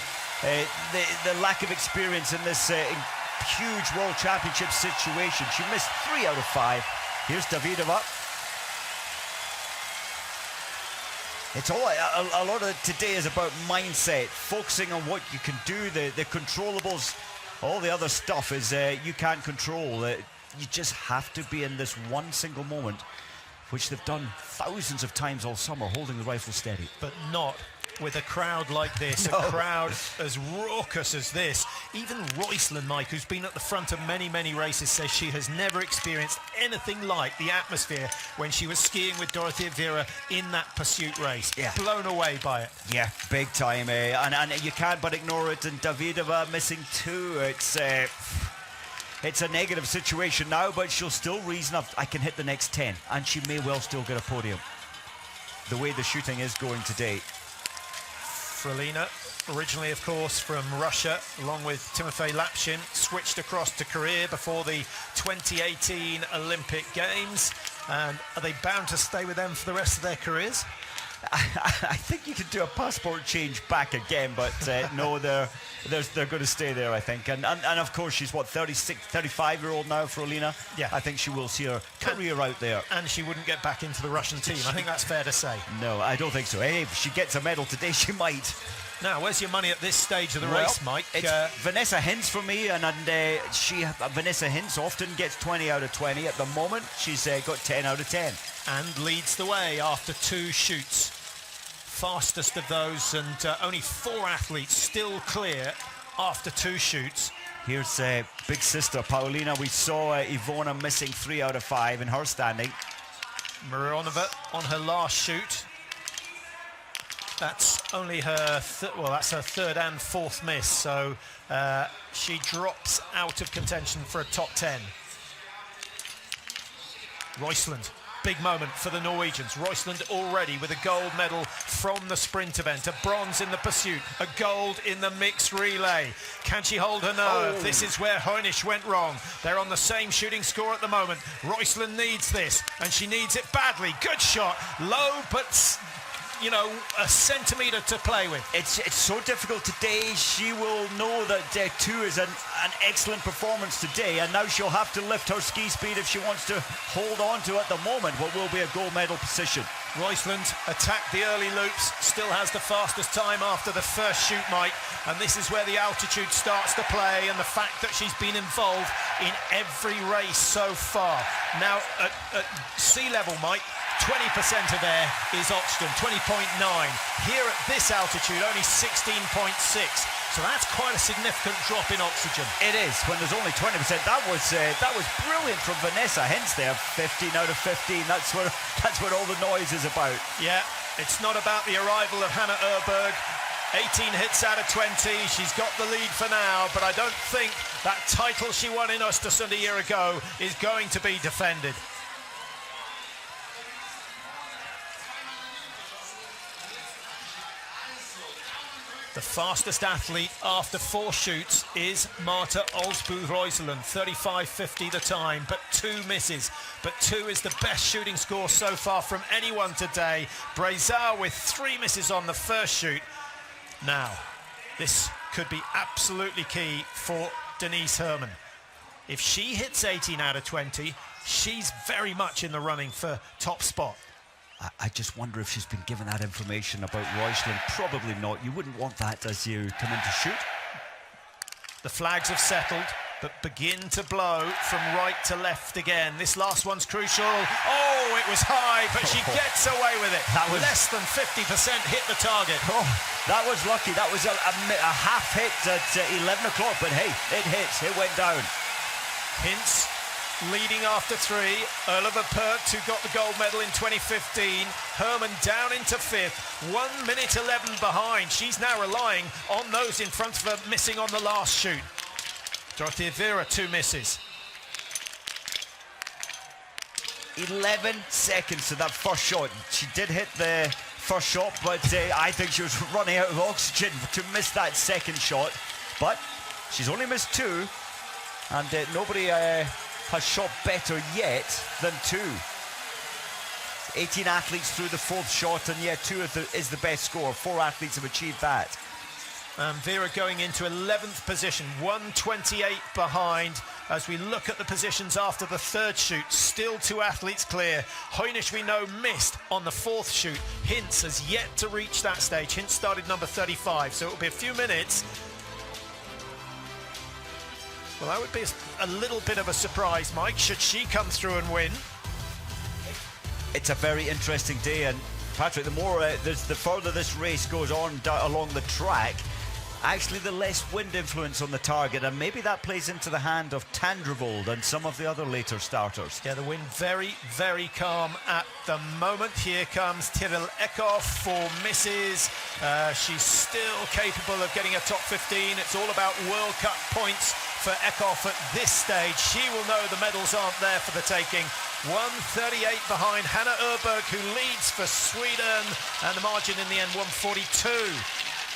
The lack of experience in this huge World Championship situation. She missed 3 out of 5. Here's Davidova. It's all a lot of today is about mindset, focusing on what you can do, the controllables. All the other stuff is you can't control. You just have to be in this one single moment, which they've done thousands of times all summer, holding the rifle steady. But not with a crowd like this, no. A crowd as raucous as this. Even Roysland, Mike, who's been at the front of many, many races, says she has never experienced anything like the atmosphere when she was skiing with Dorothea Viera in that pursuit race. Yeah. Blown away by it. Yeah, big time. And you can't but ignore it. And Davidova missing 2. It's a negative situation now, but she'll still reason up, I can hit the next 10, and she may well still get a podium. The way the shooting is going today. Frelina, originally, of course, from Russia, along with Timofey Lapshin, switched across to Korea before the 2018 Olympic Games. And are they bound to stay with them for the rest of their careers? I think you could do a passport change back again, but no, they're going to stay there, I think. And of course, she's what, 35-year-old now, Frolina? Yeah. I think she will see her career out there. And she wouldn't get back into the Russian team. I think that's fair to say. No, I don't think so. Hey, if she gets a medal today, she might. Now, where's your money at this stage of the race, Mike? It's Vanessa Hintz for me, and Vanessa Hintz often gets 20 out of 20. At the moment, she's got 10 out of 10. And leads the way after 2 shoots. Fastest of those, and only 4 athletes still clear after 2 shoots. Here's big sister Paulina. We saw Ivona missing 3 out of 5 in her standing. Mironova on her last shoot. That's only her, that's her 3rd and 4th miss, so she drops out of contention for a top 10. Roysland, big moment for the Norwegians. Roysland already with a gold medal from the sprint event, a bronze in the pursuit, a gold in the mixed relay. Can she hold her nerve? Oh. This is where Heunisch went wrong. They're on the same shooting score at the moment. Roysland needs this, and she needs it badly. Good shot, low, but you know, a centimetre to play with. It's so difficult today. She will know that 2 is an excellent performance today, and now she'll have to lift her ski speed if she wants to hold on to, at the moment, what will be a gold medal position. Roysland attacked the early loops, still has the fastest time after the first shoot, Mike, and this is where the altitude starts to play, and the fact that she's been involved in every race so far. Now, at sea level, Mike, 20% of air is oxygen, 20.9. Here at this altitude, only 16.6. So that's quite a significant drop in oxygen. It is, when there's only 20%. That was brilliant from Vanessa Hintz there. 15 out of 15. That's what all the noise is about. Yeah, it's not about the arrival of Hannah Öberg. 18 hits out of 20. She's got the lead for now, but I don't think that title she won in Östersund a year ago is going to be defended. The fastest athlete after 4 shoots is Marta Olsbu-Roysland, 35.50 the time, but 2 misses. But 2 is the best shooting score so far from anyone today. Brezar with 3 misses on the first shoot. Now, this could be absolutely key for Denise Herrmann. If she hits 18 out of 20, she's very much in the running for top spot. I just wonder if she's been given that information about Roysland. Probably not. You wouldn't want that as you come in to shoot. The flags have settled. but begin to blow from right to left again. This last one's crucial. Oh, it was high, but she gets away with it. That was less than 50% hit the target. Oh, that was lucky. That was a half hit at 11 o'clock, but hey, it hits. It went down. Hintz leading after 3. Juрлova-Perkt, who got the gold medal in 2015. Herman down into 5th. 1 minute 11 behind. She's now relying on those in front of her missing on the last shoot. Dorothea Viera, 2 misses. 11 seconds to that first shot. She did hit the first shot, but I think she was running out of oxygen to miss that second shot. But she's only missed 2, and nobody has shot better yet than 2. 18 athletes through the 4th shot, and yeah, 2 is the best score. 4 athletes have achieved that. Viera going into 11th position, 128 behind. As we look at the positions after the 3rd shoot, still 2 athletes clear. Heunisch, we know, missed on the 4th shoot. Hintz has yet to reach that stage. Hintz started number 35, so it'll be a few minutes. Well, that would be a little bit of a surprise, Mike, should she come through and win. It's a very interesting day, and Patrick, the more the further this race goes on along the track, actually the less wind influence on the target, and maybe that plays into the hand of Tandrevold and some of the other later starters. Yeah, the wind very, very calm at the moment. Here comes Tiril Eckhoff for misses. She's still capable of getting a top 15. It's all about World Cup points for Eckhoff at this stage. She will know the medals aren't there for the taking. 138 behind Hanna Öberg, who leads for Sweden, and the margin in the end 142.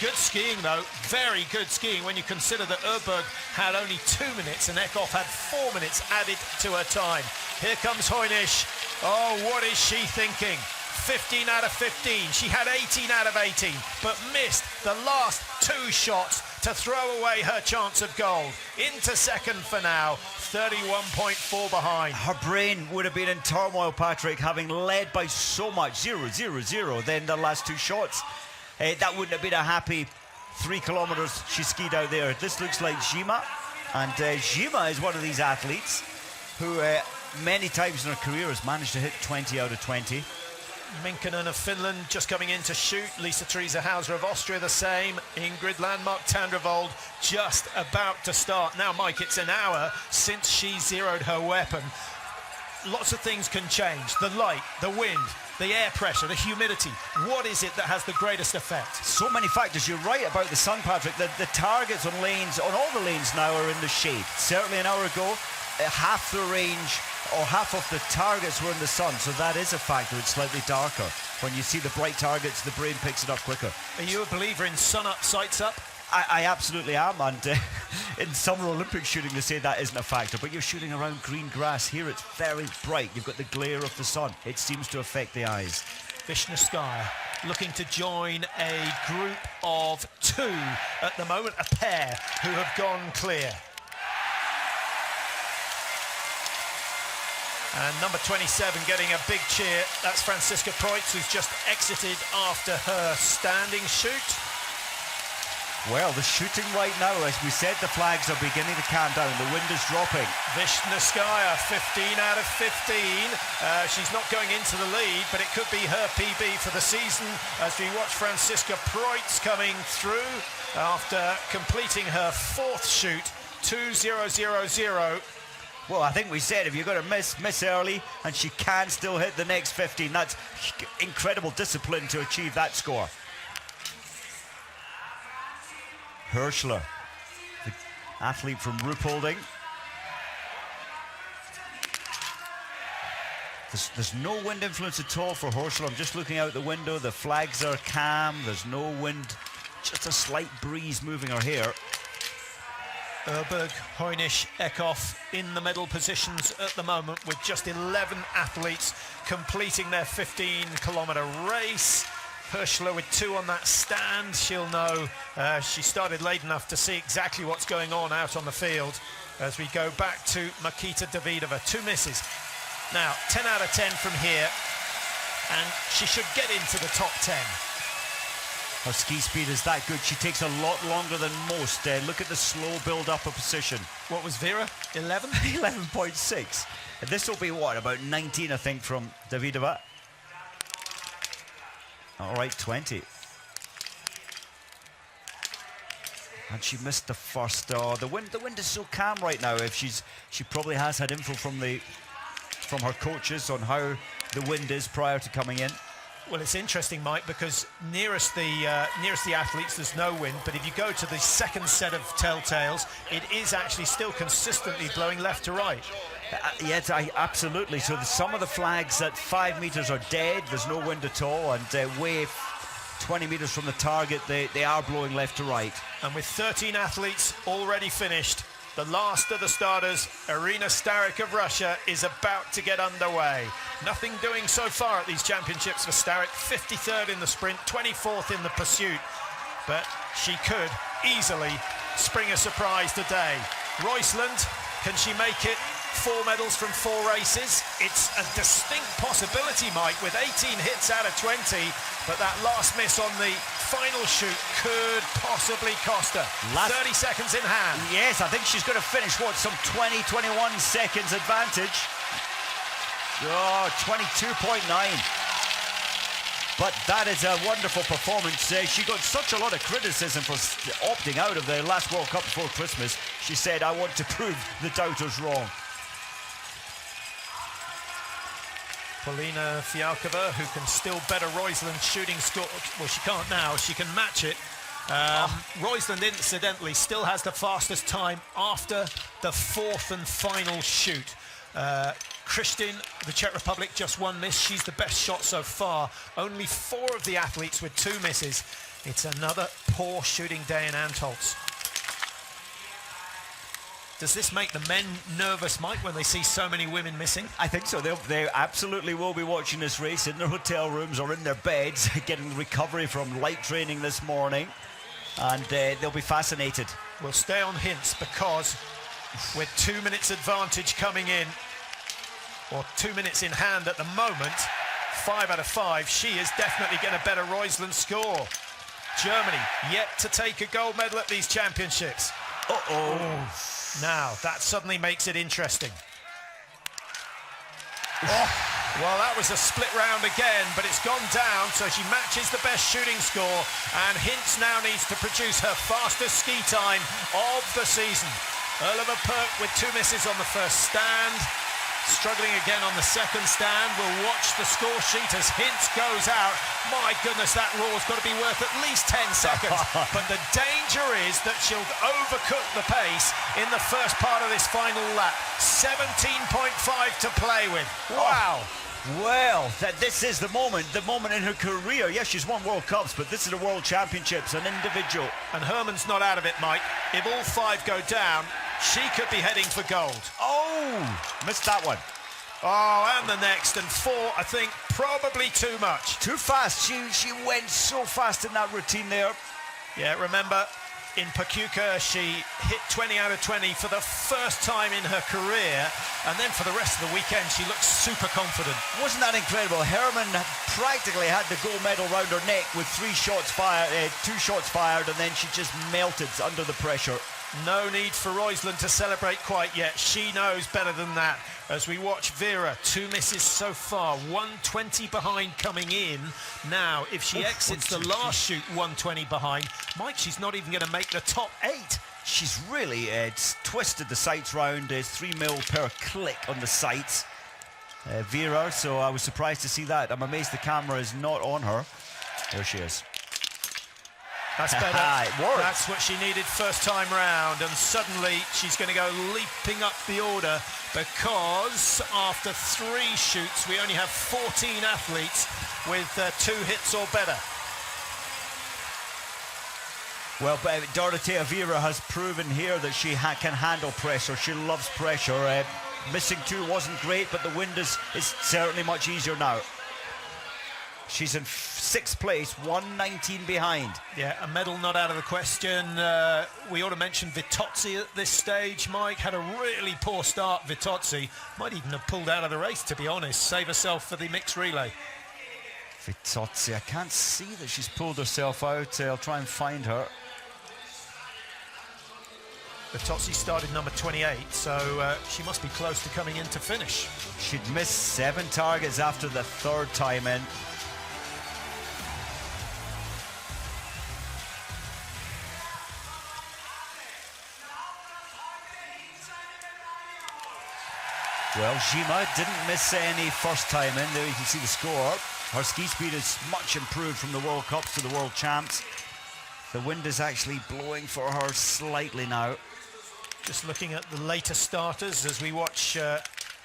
Good skiing though, very good skiing when you consider that Öberg had only 2 minutes and Eckhoff had 4 minutes added to her time. Here comes Heunisch. Oh, what is she thinking? 15 out of 15. She had 18 out of 18, but missed the last 2 shots to throw away her chance of gold. Into 2nd for now, 31.4 behind. Her brain would have been in turmoil, Patrick, having led by so much, 0-0-0, then the last 2 shots. That wouldn't have been a happy 3 kilometers she skied out there. This looks like Jima, and Jima is one of these athletes who many times in her career has managed to hit 20 out of 20. Minkkinen of Finland just coming in to shoot. Lisa-Theresa Hauser of Austria the same. Ingrid Landmark-Tandrevold just about to start. Now, Mike, it's an hour since she zeroed her weapon. Lots of things can change. The light, the wind, the air pressure, the humidity. What is it that has the greatest effect? So many factors. You're right about the sun, Patrick. The targets on lanes, on all the lanes now, are in the shade. Certainly an hour ago, half the range or half of the targets were in the sun, so that is a factor. It's slightly darker. When you see the bright targets, the brain picks it up quicker. Are you a believer in sun up, sights up? I absolutely am, and in Summer Olympic shooting they say that isn't a factor, but you're shooting around green grass. Here it's very bright. You've got the glare of the sun. It seems to affect the eyes. Vyshnevskaya looking to join a group of 2 at the moment, a pair who have gone clear. And number 27 getting a big cheer. That's Franziska Preuss, who's just exited after her standing shoot. Well, the shooting right now, as we said, the flags are beginning to calm down. The wind is dropping. Vyshnevskaya, 15 out of 15. She's not going into the lead, but it could be her PB for the season as we watch Franziska Preuss coming through after completing her 4th shoot, 2-0-0-0. Well, I think we said if you're going to miss early, and she can still hit the next 15. That's incredible discipline to achieve that score. Hirschler, the athlete from Ruhpolding. There's no wind influence at all for Hirschler. I'm just looking out the window. The flags are calm. There's no wind, just a slight breeze moving her hair. Öberg, Heunisch, Eckhoff in the medal positions at the moment, with just 11 athletes completing their 15-kilometer race. Hirschler with 2 on that stand. She'll know she started late enough to see exactly what's going on out on the field. As we go back to Makita Davidova, 2 misses. Now, 10 out of 10 from here, and she should get into the top 10. Her ski speed is that good. She takes a lot longer than most. Look at the slow build-up of position. What was Vera? 11? 11.6. And this will be, what, about 19, I think, from Davidova. All right, 20. And she missed the first. Oh, the wind is so calm right now. She probably has had info from her coaches on how the wind is prior to coming in. Well, it's interesting, Mike, because nearest the athletes, there's no wind. But if you go to the second set of telltales, it is actually still consistently blowing left to right. Yes, absolutely. So some of the flags at 5 meters are dead. There's no wind at all, and way 20 meters from the target, they are blowing left to right. And with 13 athletes already finished, the last of the starters, Irina Starik of Russia, is about to get underway. Nothing doing so far at these championships for Starik. 53rd in the sprint, 24th in the pursuit. But she could easily spring a surprise today. Roysland, can she make it? 4 medals from 4 races. It's a distinct possibility, Mike, with 18 hits out of 20, but that last miss on the final shoot could possibly cost her. 30 seconds in hand. Yes, I think she's going to finish, what, some 20, 21 seconds advantage. Oh, 22.9. But that is a wonderful performance. She got such a lot of criticism for opting out of the last World Cup before Christmas. She said, I want to prove the doubters wrong. Polina Fialkova, who can still better Roysland's shooting score. Well, she can't now. She can match it. Roysland, incidentally, still has the fastest time after the 4th and final shoot. Kristin, the Czech Republic, just 1 miss. She's the best shot so far. Only 4 of the athletes with 2 misses. It's another poor shooting day in Antholz. Does this make the men nervous, Mike, when they see so many women missing? I think so. They absolutely will be watching this race in their hotel rooms or in their beds, getting recovery from light training this morning, and they'll be fascinated. We'll stay on hints because with 2 minutes advantage coming in, or 2 minutes in hand at the moment, 5 out of 5, she is definitely going to better Roysland's score. Germany yet to take a gold medal at these championships. Uh-oh. Now, that suddenly makes it interesting. Oh, well, that was a split round again, but it's gone down, so she matches the best shooting score, and Hintz now needs to produce her fastest ski time of the season. Jurová-Perk with 2 misses on the first stand. Struggling again on the second stand. We'll watch the score sheet as Hintz goes out. My goodness, that roar's got to be worth at least 10 seconds. But the danger is that she'll overcook the pace in the first part of this final lap. 17.5 to play with. Wow. Well, this is the moment in her career. Yes, she's won World Cups, but this is the World Championships, an individual. And Herman's not out of it, Mike. If all 5 go down, she could be heading for gold. Oh, missed that one. Oh, and the next, and 4, I think, probably too much. Too fast. She went so fast in that routine there. Yeah, remember, in Pachuca, she hit 20 out of 20 for the first time in her career, and then for the rest of the weekend, she looks super confident. Wasn't that incredible? Herman practically had the gold medal round her neck with 2 shots fired, and then she just melted under the pressure. No need for Roysland to celebrate quite yet. She knows better than that. As we watch Vera, 2 misses so far, 120 behind coming in. Now, if she exits the last shoot 120 behind, Mike, she's not even going to make the top 8. She's really twisted the sights round. There's 3 mil per click on the sights. Vera, so I was surprised to see that. I'm amazed the camera is not on her. There she is. That's better. It worked. That's what she needed first time round, and suddenly she's going to go leaping up the order because after 3 shoots we only have 14 athletes with 2 hits or better. Well, Dorothea Vera has proven here that she can handle pressure. She loves pressure. Missing 2 wasn't great, but the wind is certainly much easier now. She's in 6th place, 119 behind. Yeah, a medal not out of the question. We ought to mention Vitozzi at this stage, Mike. Had a really poor start, Vitozzi. Might even have pulled out of the race, to be honest. Save herself for the mixed relay. Vitozzi, I can't see that she's pulled herself out. I'll try and find her. Vitozzi started number 28, so she must be close to coming in to finish. She'd missed 7 targets after the 3rd time in. Well, Zima didn't miss any first time in. There you can see the score. Her ski speed is much improved from the World Cups to the World Champs. The wind is actually blowing for her slightly now. Just looking at the later starters as we watch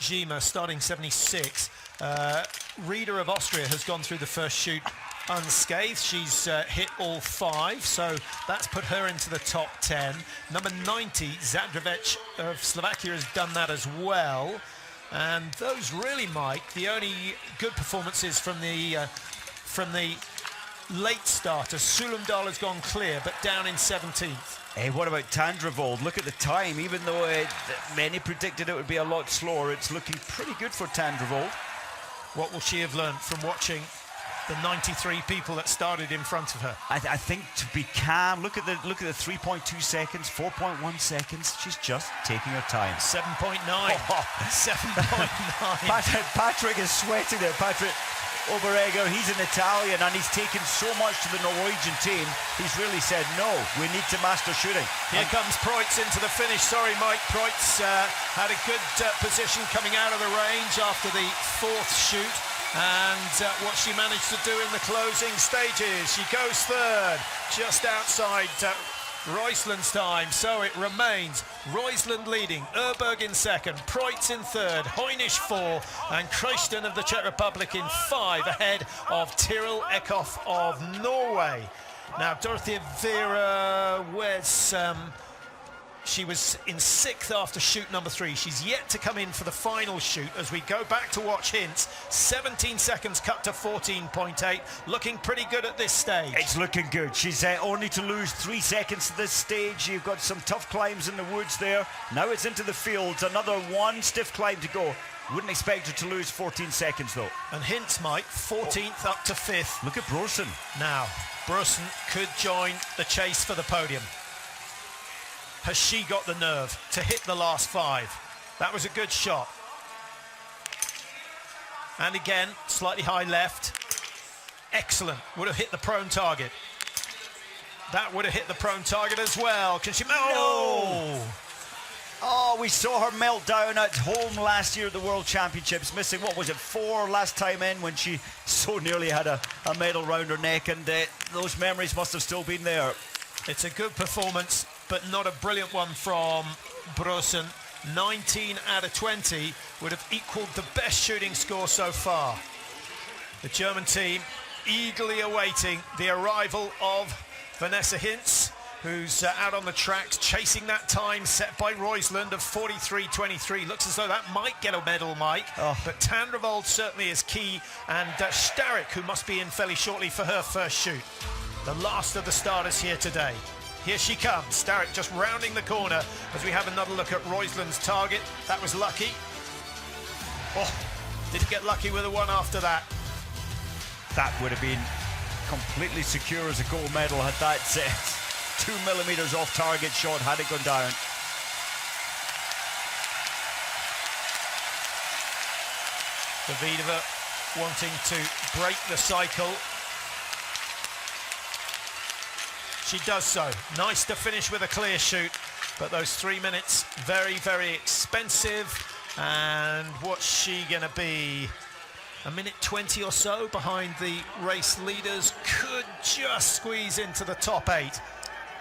Zima starting 76. Rieder of Austria has gone through the first shoot unscathed. She's hit all 5, so that's put her into the top 10. Number 90, Zadravec of Slovakia, has done that as well. And those really, Mike, the only good performances from the late starters. Sulumdal has gone clear, but down in 17th. Hey, what about Tandrevold? Look at the time. Even though many predicted it would be a lot slower, it's looking pretty good for Tandrevold. What will she have learned from watching the 93 people that started in front of her? I think to be calm. Look at the 3.2 seconds, 4.1 seconds. She's just taking her time. 7.9. 7.9. Patrick is sweating there. Patrick Oberegger, he's an Italian and he's taken so much to the Norwegian team. He's really said, no, we need to master shooting. Here comes Preutz into the finish. Sorry, Mike. Preutz had a good position coming out of the range after the 4th shoot. And what she managed to do in the closing stages, she goes 3rd, just outside Roisland's time. So it remains Roisland leading, Urberg in 2nd, Preutz in 3rd, Heunisch 4, and Christian of the Czech Republic in 5, ahead of Tiril Eckhoff of Norway. Now, Dorothea Vera, where's... she was in 6th after shoot number 3. She's yet to come in for the final shoot as we go back to watch Hintz. 17 seconds cut to 14.8. Looking pretty good at this stage. It's looking good. She's only to lose 3 seconds at this stage. You've got some tough climbs in the woods there. Now it's into the fields. Another 1 stiff climb to go. Wouldn't expect her to lose 14 seconds though. And Hintz, Mike, 14th up to 5th. Look at Brosen. Now, Brosen could join the chase for the podium. Has she got the nerve to hit the last 5? That was a good shot. And again, slightly high left. Excellent. Would have hit the prone target. That would have hit the prone target as well. Can she... No! Oh, we saw her melt down at home last year at the World Championships, missing, what was it, 4 last time in when she so nearly had a medal round her neck, and those memories must have still been there. It's a good performance, but not a brilliant one from Brosen. 19 out of 20 would have equalled the best shooting score so far. The German team eagerly awaiting the arrival of Vanessa Hintz, who's out on the tracks, chasing that time set by Roisland of 43.23. Looks as though that might get a medal, Mike. Oh. But Tandrevold certainly is key, and Starek, who must be in fairly shortly for her first shoot. The last of the starters here today. Here she comes, Starek just rounding the corner as we have another look at Roisland's target. That was lucky. Oh, didn't get lucky with the one after that. That would have been completely secure as a gold medal had that 2 millimeters off target shot had it gone down. Davidova wanting to break the cycle. She does so. Nice to finish with a clear shoot, but those 3 minutes, very, very expensive. And what's she gonna be? A minute 20 or so behind the race leaders. Could just squeeze into the top 8.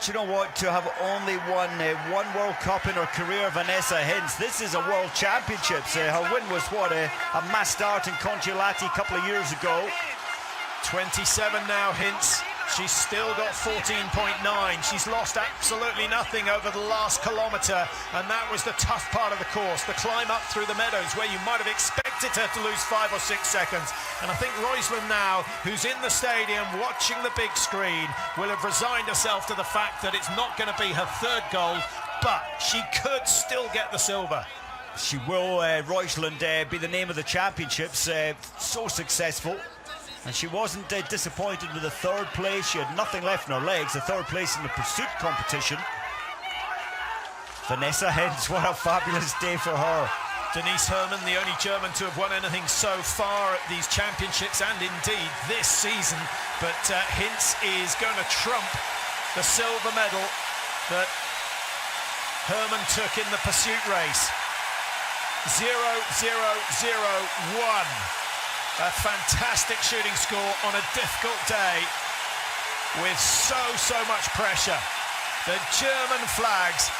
Do you know what? To have only won one World Cup in her career, Vanessa Hintz, this is a World Championships. Her win was what, a mass start in Conchiolati a couple of years ago. 27 now, Hintz. She's still got 14.9. She's lost absolutely nothing over the last kilometre, and that was the tough part of the course, the climb up through the meadows where you might have expected her to lose 5 or 6 seconds. And I think Roisland now, who's in the stadium watching the big screen, will have resigned herself to the fact that it's not going to be her 3rd gold, but she could still get the silver. She will. Roisland be the name of the championships. So successful. And she wasn't disappointed with the third place. She had nothing left in her legs. The third place in the pursuit competition. Vanessa Hinz, what a fabulous day for her. Denise Herrmann, the only German to have won anything so far at these championships and indeed this season. But Hinz is going to trump the silver medal that Herrmann took in the pursuit race. 0-0-0-1. A fantastic shooting score on a difficult day with so much pressure. The German flags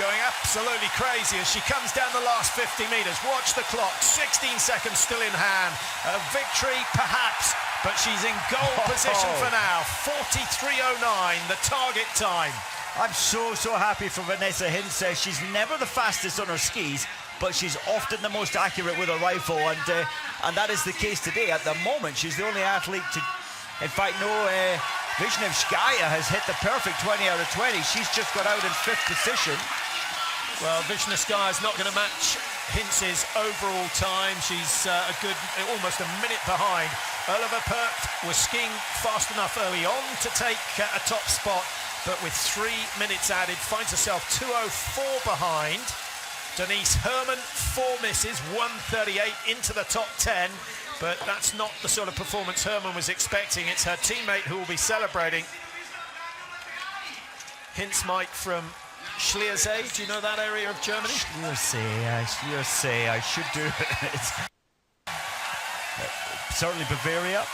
going absolutely crazy as she comes down the last 50 metres. Watch the clock, 16 seconds still in hand. A victory perhaps, but she's in goal position for now. 43.09, the target time. I'm so happy for Vanessa Hinz. She's never the fastest on her skis, but she's often the most accurate with a rifle, and that is the case today. At the moment, she's the only athlete to, in fact, no, Wisniewskaja has hit the perfect 20 out of 20. She's just got out in 5th position. Well, Wisniewskaja is not going to match Hinz's overall time. She's almost a minute behind. Juрлова-Perchт was skiing fast enough early on to take a top spot, but with 3 minutes added, finds herself 2:04 behind. Denise Herrmann, 4 misses, 1:38 into the top 10, but that's not the sort of performance Herrmann was expecting. It's her teammate who will be celebrating. Hinz, Mike, from Schliersee. Do you know that area of Germany? Schliersee, I should do it. Certainly Bavaria.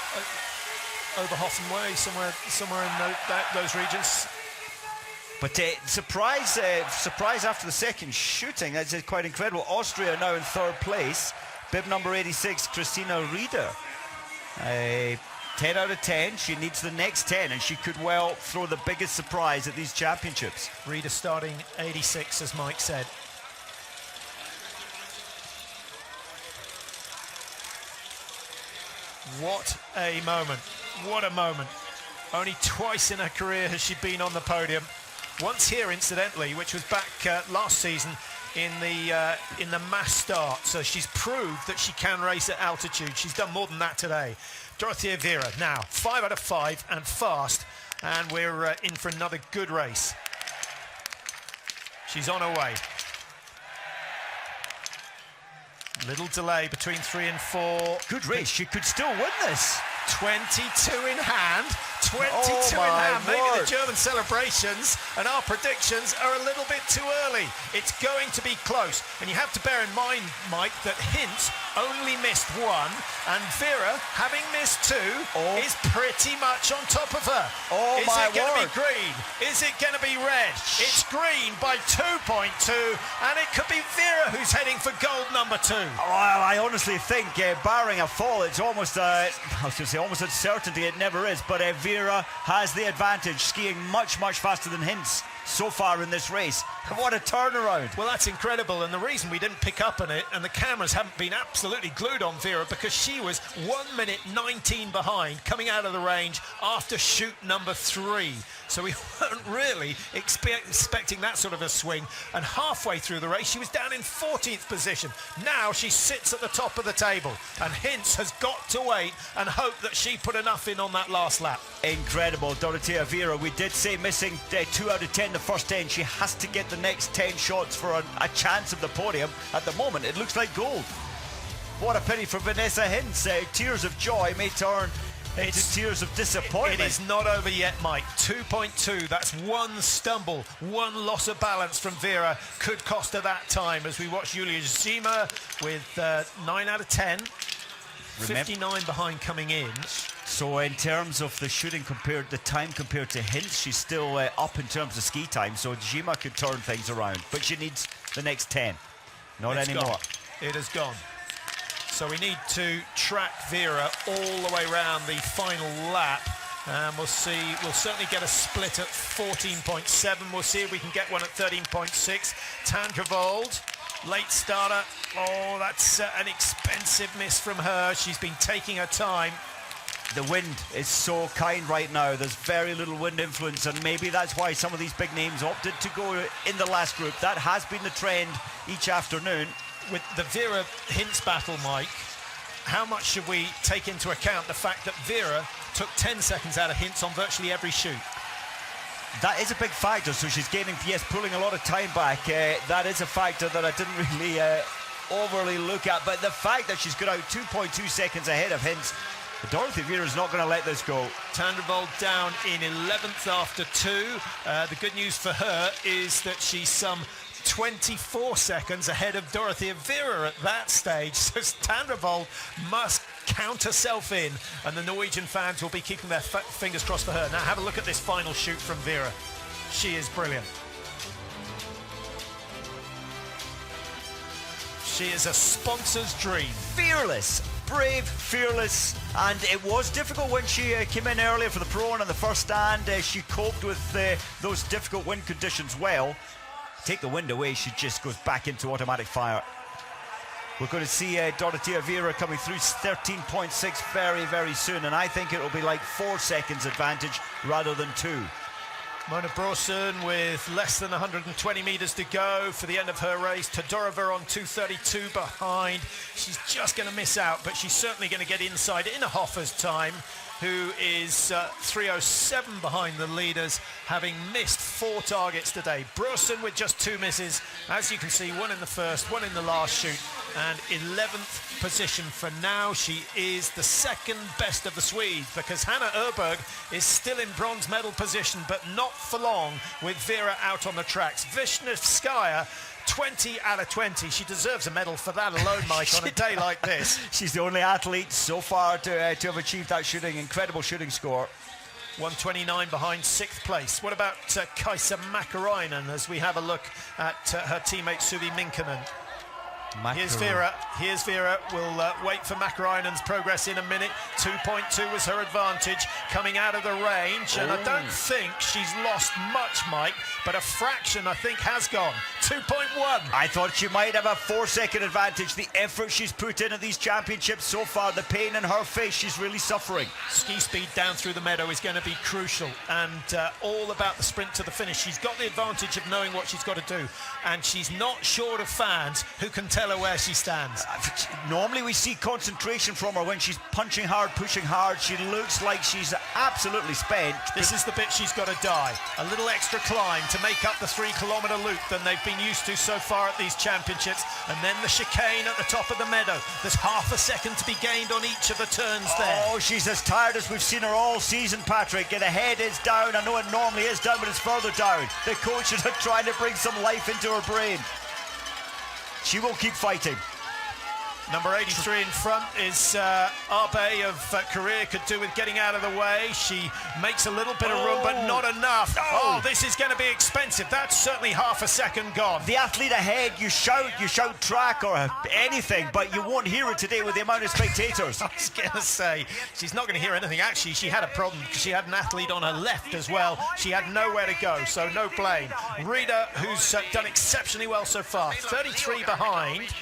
Oberhofen way, somewhere in those regions. But surprise after the second shooting. That's quite incredible. Austria now in 3rd place. Bib number 86, Christina Rieder. 10 out of 10. She needs the next 10, and she could well throw the biggest surprise at these championships. Rieder starting 86, as Mike said. What a moment. What a moment. Only twice in her career has she been on the podium. Once here, incidentally, which was back last season in the mass start. So she's proved that she can race at altitude. She's done more than that today. Dorothea Viera now 5 out of 5 and fast, and we're in for another good race. She's on her way. Little delay between 3 and 4. Good race. She could still win this. 22 in hand. 22 in hand. Maybe the German celebrations and our predictions are a little bit too early. It's going to be close. And you have to bear in mind, Mike, that Hinz only missed 1, and Viera, having missed 2, is pretty much on top of her. Is it going to be green? Is it going to be red? It's green by 2.2, and it could be Viera who's heading for gold number 2. Well, I honestly think, barring a fall, it's almost, I was going to say almost a certainty. It never is, but Viera has the advantage, skiing much faster than Hinz so far in this race. What a turnaround. Well, that's incredible, and the reason we didn't pick up on it and the cameras haven't been absolutely glued on Viera, because she was 1 minute 19 behind coming out of the range after shoot number 3. So we weren't really expecting that sort of a swing, and halfway through the race she was down in 14th position. Now she sits at the top of the table, and Hinz has got to wait and hope that she put enough in on that last lap. Incredible. Dorothea Viera, we did say missing 2 out of 10 the first 10. She has to get the next 10 shots for a chance of the podium. At the moment it looks like gold. What a pity for Vanessa Hinz. Tears of joy may turn into tears of disappointment. It is not over yet, Mike. 2.2, that's 1 stumble, 1 loss of balance from Viera could cost her that time, as we watch Julia Zima with 9 out of 10. 59 behind coming in. So in terms of the shooting the time compared to Hinz, she's still up in terms of ski time, so Zima could turn things around, but she needs the next 10. Not anymore. Gone. It has gone. So we need to track Viera all the way around the final lap, and we'll see. We'll certainly get a split at 14.7. We'll see if we can get one at 13.6. Tankervold, late starter. Oh, that's an expensive miss from her. She's been taking her time. The wind is so kind right now. There's very little wind influence, and maybe that's why some of these big names opted to go in the last group. That has been the trend each afternoon. With the Viera Hinz battle, Mike, how much should we take into account the fact that Vera took 10 seconds out of Hintz on virtually every shoot? That is a big factor, so she's gaining, yes, pulling a lot of time back. That is a factor that I didn't really overly look at, but the fact that she's got out 2.2 seconds ahead of Hintz, Dorothy Vera's not going to let this go. Tandrevold down in 11th after 2. The good news for her is that she's some 24 seconds ahead of Dorothea Vera at that stage, so Tandrevold must count herself in, and the Norwegian fans will be keeping their fingers crossed for her. Now have a look at this final shoot from Vera. She is brilliant. She is a sponsor's dream. Fearless, brave, fearless, and it was difficult when she came in earlier for the pro and on the first stand. She coped with those difficult wind conditions well. Take the wind away, she just goes back into automatic fire. We're going to see Dorothea Vera coming through 13.6 very, very soon, and I think it will be like 4 seconds advantage rather than 2. Mona Brorsson with less than 120 metres to go for the end of her race. Todorova on 2:32 behind. She's just going to miss out, but she's certainly going to get inside Innerhofer's time, who is 3:07 behind the leaders, having missed 4 targets today. Brorsson with just 2 misses, as you can see, 1 in the first, 1 in the last shoot, and 11th position for now. She is the second best of the Swedes, because Hanna Öberg is still in bronze medal position, but not for long with Vera out on the tracks. Wisniewskaja 20 out of 20. She deserves a medal for that alone, Mike, on a day like this. She's the only athlete so far to have achieved that incredible shooting score. 129 behind 6th place. What about Kaisa Mäkäräinen as we have a look at her teammate Suvi Minkkinen? Here's Vera. Here's Vera. We'll wait for Mäkäräinen's progress in a minute. 2.2 was her advantage coming out of the range. And I don't think she's lost much, Mike, but a fraction, I think, has gone. 2.1. I thought she might have a 4-second advantage. The effort she's put in at these championships so far, the pain in her face, she's really suffering. Ski speed down through the meadow is going to be crucial, and all about the sprint to the finish. She's got the advantage of knowing what she's got to do, and she's not short of fans who can tell her where she stands. Normally we see concentration from her when she's punching hard, pushing hard. She looks like she's absolutely spent. This is the bit she's got to die. A little extra climb to make up the 3-kilometre loop than they've been used to so far at these championships, and then the chicane at the top of the meadow. There's half a second to be gained on each of the turns there. Oh, she's as tired as we've seen her all season, Patrick. The head is down. I know it normally is down, but it's further down. The coaches are trying to bring some life into her brain. She will keep fighting. Number 83 in front is Arbe of Korea, could do with getting out of the way. She makes a little bit of room, but not enough. Oh, this is going to be expensive. That's certainly half a second gone. The athlete ahead, you shout track or anything, but you won't hear it today with the amount of spectators. I was going to say, she's not going to hear anything. Actually, she had a problem because she had an athlete on her left as well. She had nowhere to go, so no blame. Rita, who's done exceptionally well so far, 33 behind.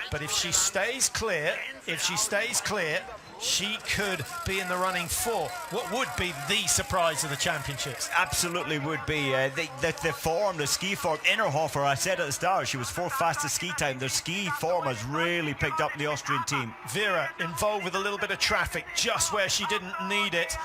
But if she stays clear, she could be in the running for what would be the surprise of the championships. Absolutely would be. The form, the ski form, Innerhofer, I said at the start, she was 4th fastest ski time. Their ski form has really picked up the Austrian team. Vera involved with a little bit of traffic just where she didn't need it.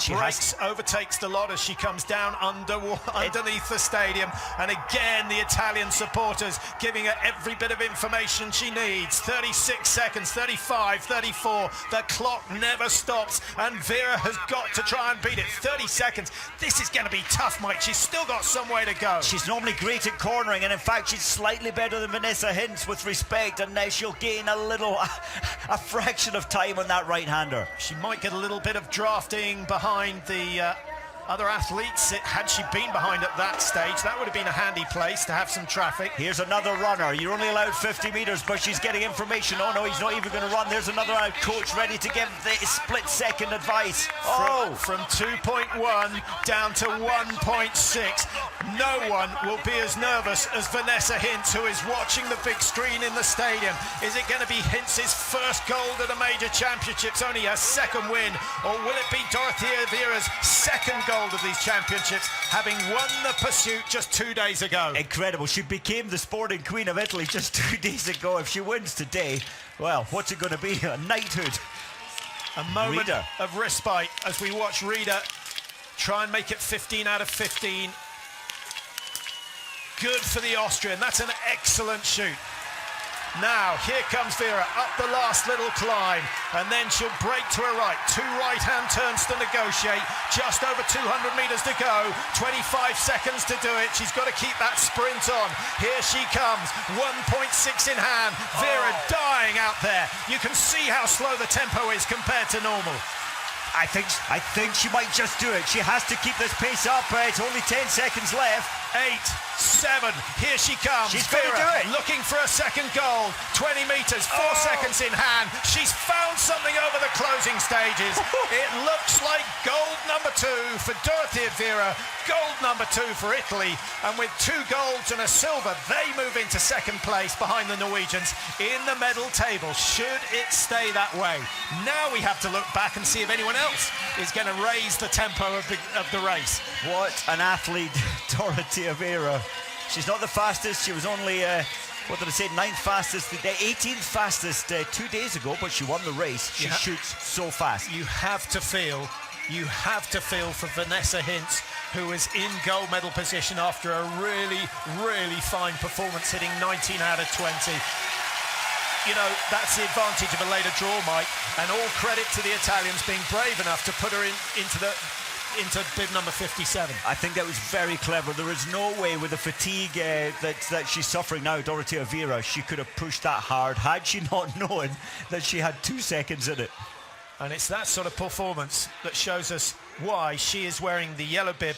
Brakes, overtakes the lot as she comes down underneath the stadium. And again, the Italian supporters giving her every bit of information she needs. 36 seconds, 35, 34. The clock never stops, and Vera has got to try and beat it. 30 seconds. This is going to be tough, Mike. She's still got some way to go. She's normally great at cornering, and in fact she's slightly better than Vanessa Hintz with respect, and now she'll gain a fraction of time on that right-hander. She might get a little bit of drafting behind the other athletes. Had she been behind at that stage, that would have been a handy place to have some traffic. Here's another runner. You're only allowed 50 metres, but she's getting information. Oh no, he's not even going to run. There's another coach ready to give the split-second advice. From 2.1 down to 1.6. No one will be as nervous as Vanessa Hintz, who is watching the big screen in the stadium. Is it going to be Hintz's first gold at a major championships, only her 2nd win, or will it be Dorothea Vera's 2nd gold gold of these championships, having won the pursuit just 2 days ago. Incredible. She became the sporting queen of Italy just 2 days ago. If she wins today, well, what's it going to be? A knighthood. A moment of respite as we watch Rita try and make it 15 out of 15. Good for the Austrian. That's an excellent shoot. Now, here comes Vera up the last little climb, and then she'll break to her right. 2 right-hand turns to negotiate. Just over 200 metres to go. 25 seconds to do it. She's got to keep that sprint on. Here she comes. 1.6 in hand. Vera dying out there. You can see how slow the tempo is compared to normal. I think she might just do it. She has to keep this pace up. It's only 10 seconds left. 8, 7, here she comes. She's going to do it. Looking for a second goal. 20 metres, 4 seconds in hand. She's found something over the closing stages. It looks like gold number 2 for Dorothea Vera, gold number 2 for Italy, and with 2 golds and a silver, they move into second place behind the Norwegians in the medal table. Should it stay that way? Now we have to look back and see if anyone else is going to raise the tempo of the race. What an athlete, Dorothea Vera. She's not the fastest. She was only, what did I say, 9th fastest, the 18th fastest 2 days ago, but she won the race. She shoots so fast. You have to feel for Vanessa Hintz, who is in gold medal position after a really, really fine performance, hitting 19 out of 20. You know, that's the advantage of a later draw, Mike, and all credit to the Italians being brave enough to put her into bib number 57. I think that was very clever. There is no way with the fatigue that she's suffering now, Dorothea Vera, she could have pushed that hard had she not known that she had 2 seconds in it. And it's that sort of performance that shows us why she is wearing the yellow bib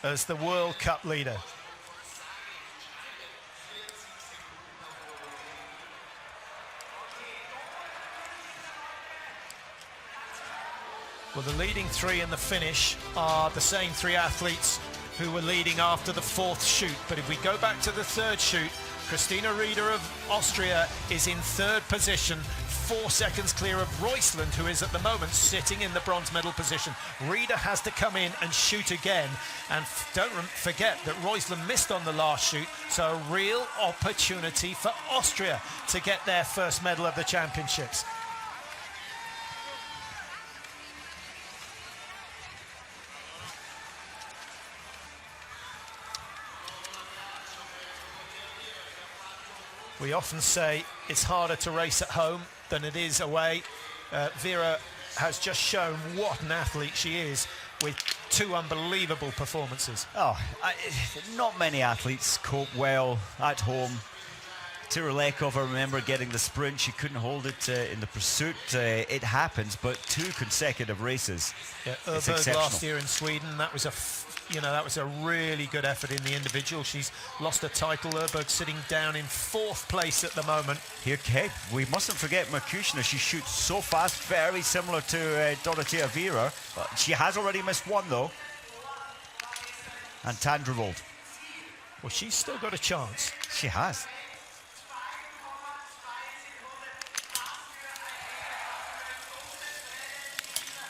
as the World Cup leader. Well, the leading 3 in the finish are the same 3 athletes who were leading after the 4th shoot. But if we go back to the 3rd shoot, Christina Rieder of Austria is in 3rd position, 4 seconds clear of Roysland, who is at the moment sitting in the bronze medal position. Rieder has to come in and shoot again. And don't forget that Roysland missed on the last shoot, so a real opportunity for Austria to get their first medal of the championships. We often say it's harder to race at home than it is away. Vera has just shown what an athlete she is with 2 unbelievable performances. Not many athletes cope well at home. Tirolekova, I remember getting the sprint. She couldn't hold it in the pursuit. It happens, but 2 consecutive races. Yeah, Öberg last year in Sweden, that was a really good effort in the individual. She's lost a title. Öberg sitting down in 4th place at the moment. Here, Kate, we mustn't forget Merkushina. She shoots so fast, very similar to Dorothea Vera. She has already missed 1 though. And Tandrevold. Well, she's still got a chance. She has.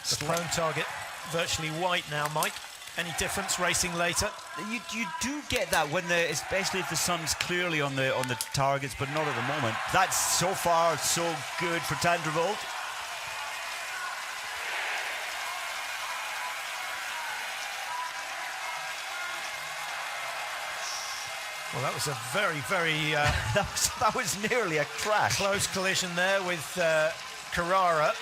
The prone target virtually white now, Mike. Any difference racing later? You do get that when especially if the sun's clearly on the targets, but not at the moment. That's so far so good for Tandrevold. Well, that was a very, very that was nearly a crash. Close collision there with Carrara.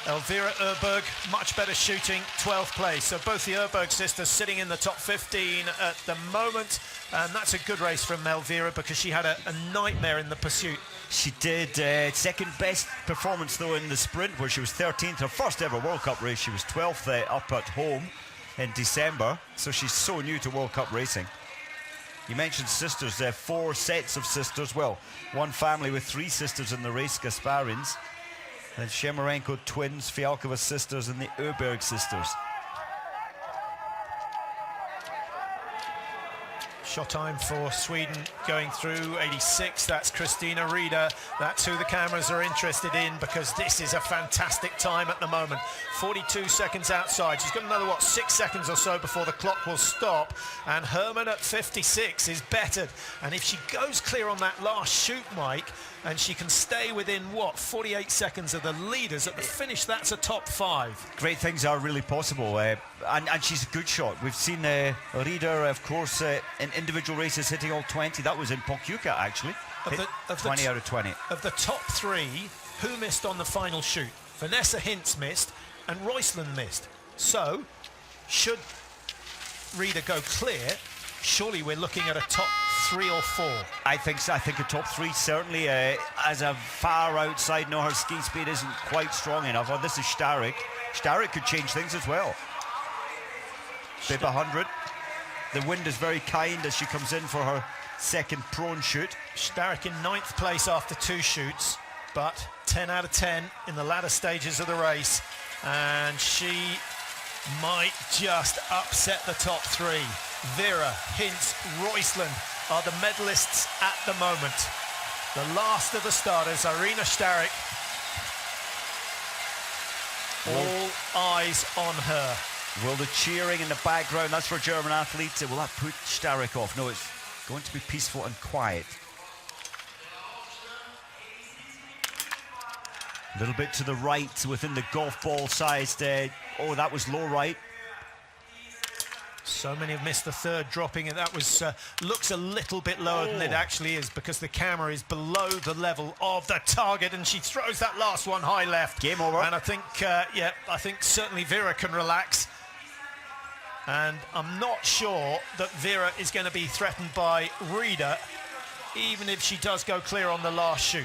Elvira Öberg, much better shooting, 12th place. So both the Öberg sisters sitting in the top 15 at the moment. And that's a good race from Elvira because she had a nightmare in the pursuit. She did. Second best performance, though, in the sprint, where she was 13th. Her first ever World Cup race, she was 12th up at home in December. So she's so new to World Cup racing. You mentioned sisters, 4 sets of sisters. Well, one family with 3 sisters in the race, Gasparins. Then Shemerenko twins, Fialkova sisters, and the Öberg sisters. Shot time for Sweden going through 86. That's Kristina Rieder. That's who the cameras are interested in, because this is a fantastic time at the moment. 42 seconds outside. She's got another, 6 seconds or so before the clock will stop. And Herman at 56 is bettered. And if she goes clear on that last shoot, Mike, and she can stay within, 48 seconds of the leaders at the finish, that's a top 5. Great things are really possible. And she's a good shot. We've seen Rieder, of course, in individual races hitting all 20. That was in Pokljuka, actually. Of 20 out of 20. Of the top 3, who missed on the final shoot? Vanessa Hintz missed and Roysland missed. So, should Rieder go clear, surely we're looking at a top 3 or 4. I think so. I think a top 3 certainly. As a far outside, no, her ski speed isn't quite strong enough. Oh, this is Starek. Starek could change things as well. Bib 100. The wind is very kind as she comes in for her second prone shoot. Starek in 9th place after 2 shoots, but 10 out of 10 in the latter stages of the race, and she might just upset the top 3. Vera, Hintz, Roysland are the medalists at the moment. The last of the starters, Irina Starek. All eyes on her. Will the cheering in the background, that's for German athletes, will that put Starek off? No, it's going to be peaceful and quiet. A little bit to the right within the golf ball sized. Oh, that was low right. So many have missed the third, dropping it. That was looks a little bit lower than it actually is, because the camera is below the level of the target, and she throws that last one high left. Game over. And I think, I think certainly Vera can relax. And I'm not sure that Vera is going to be threatened by Rieder, even if she does go clear on the last shoot.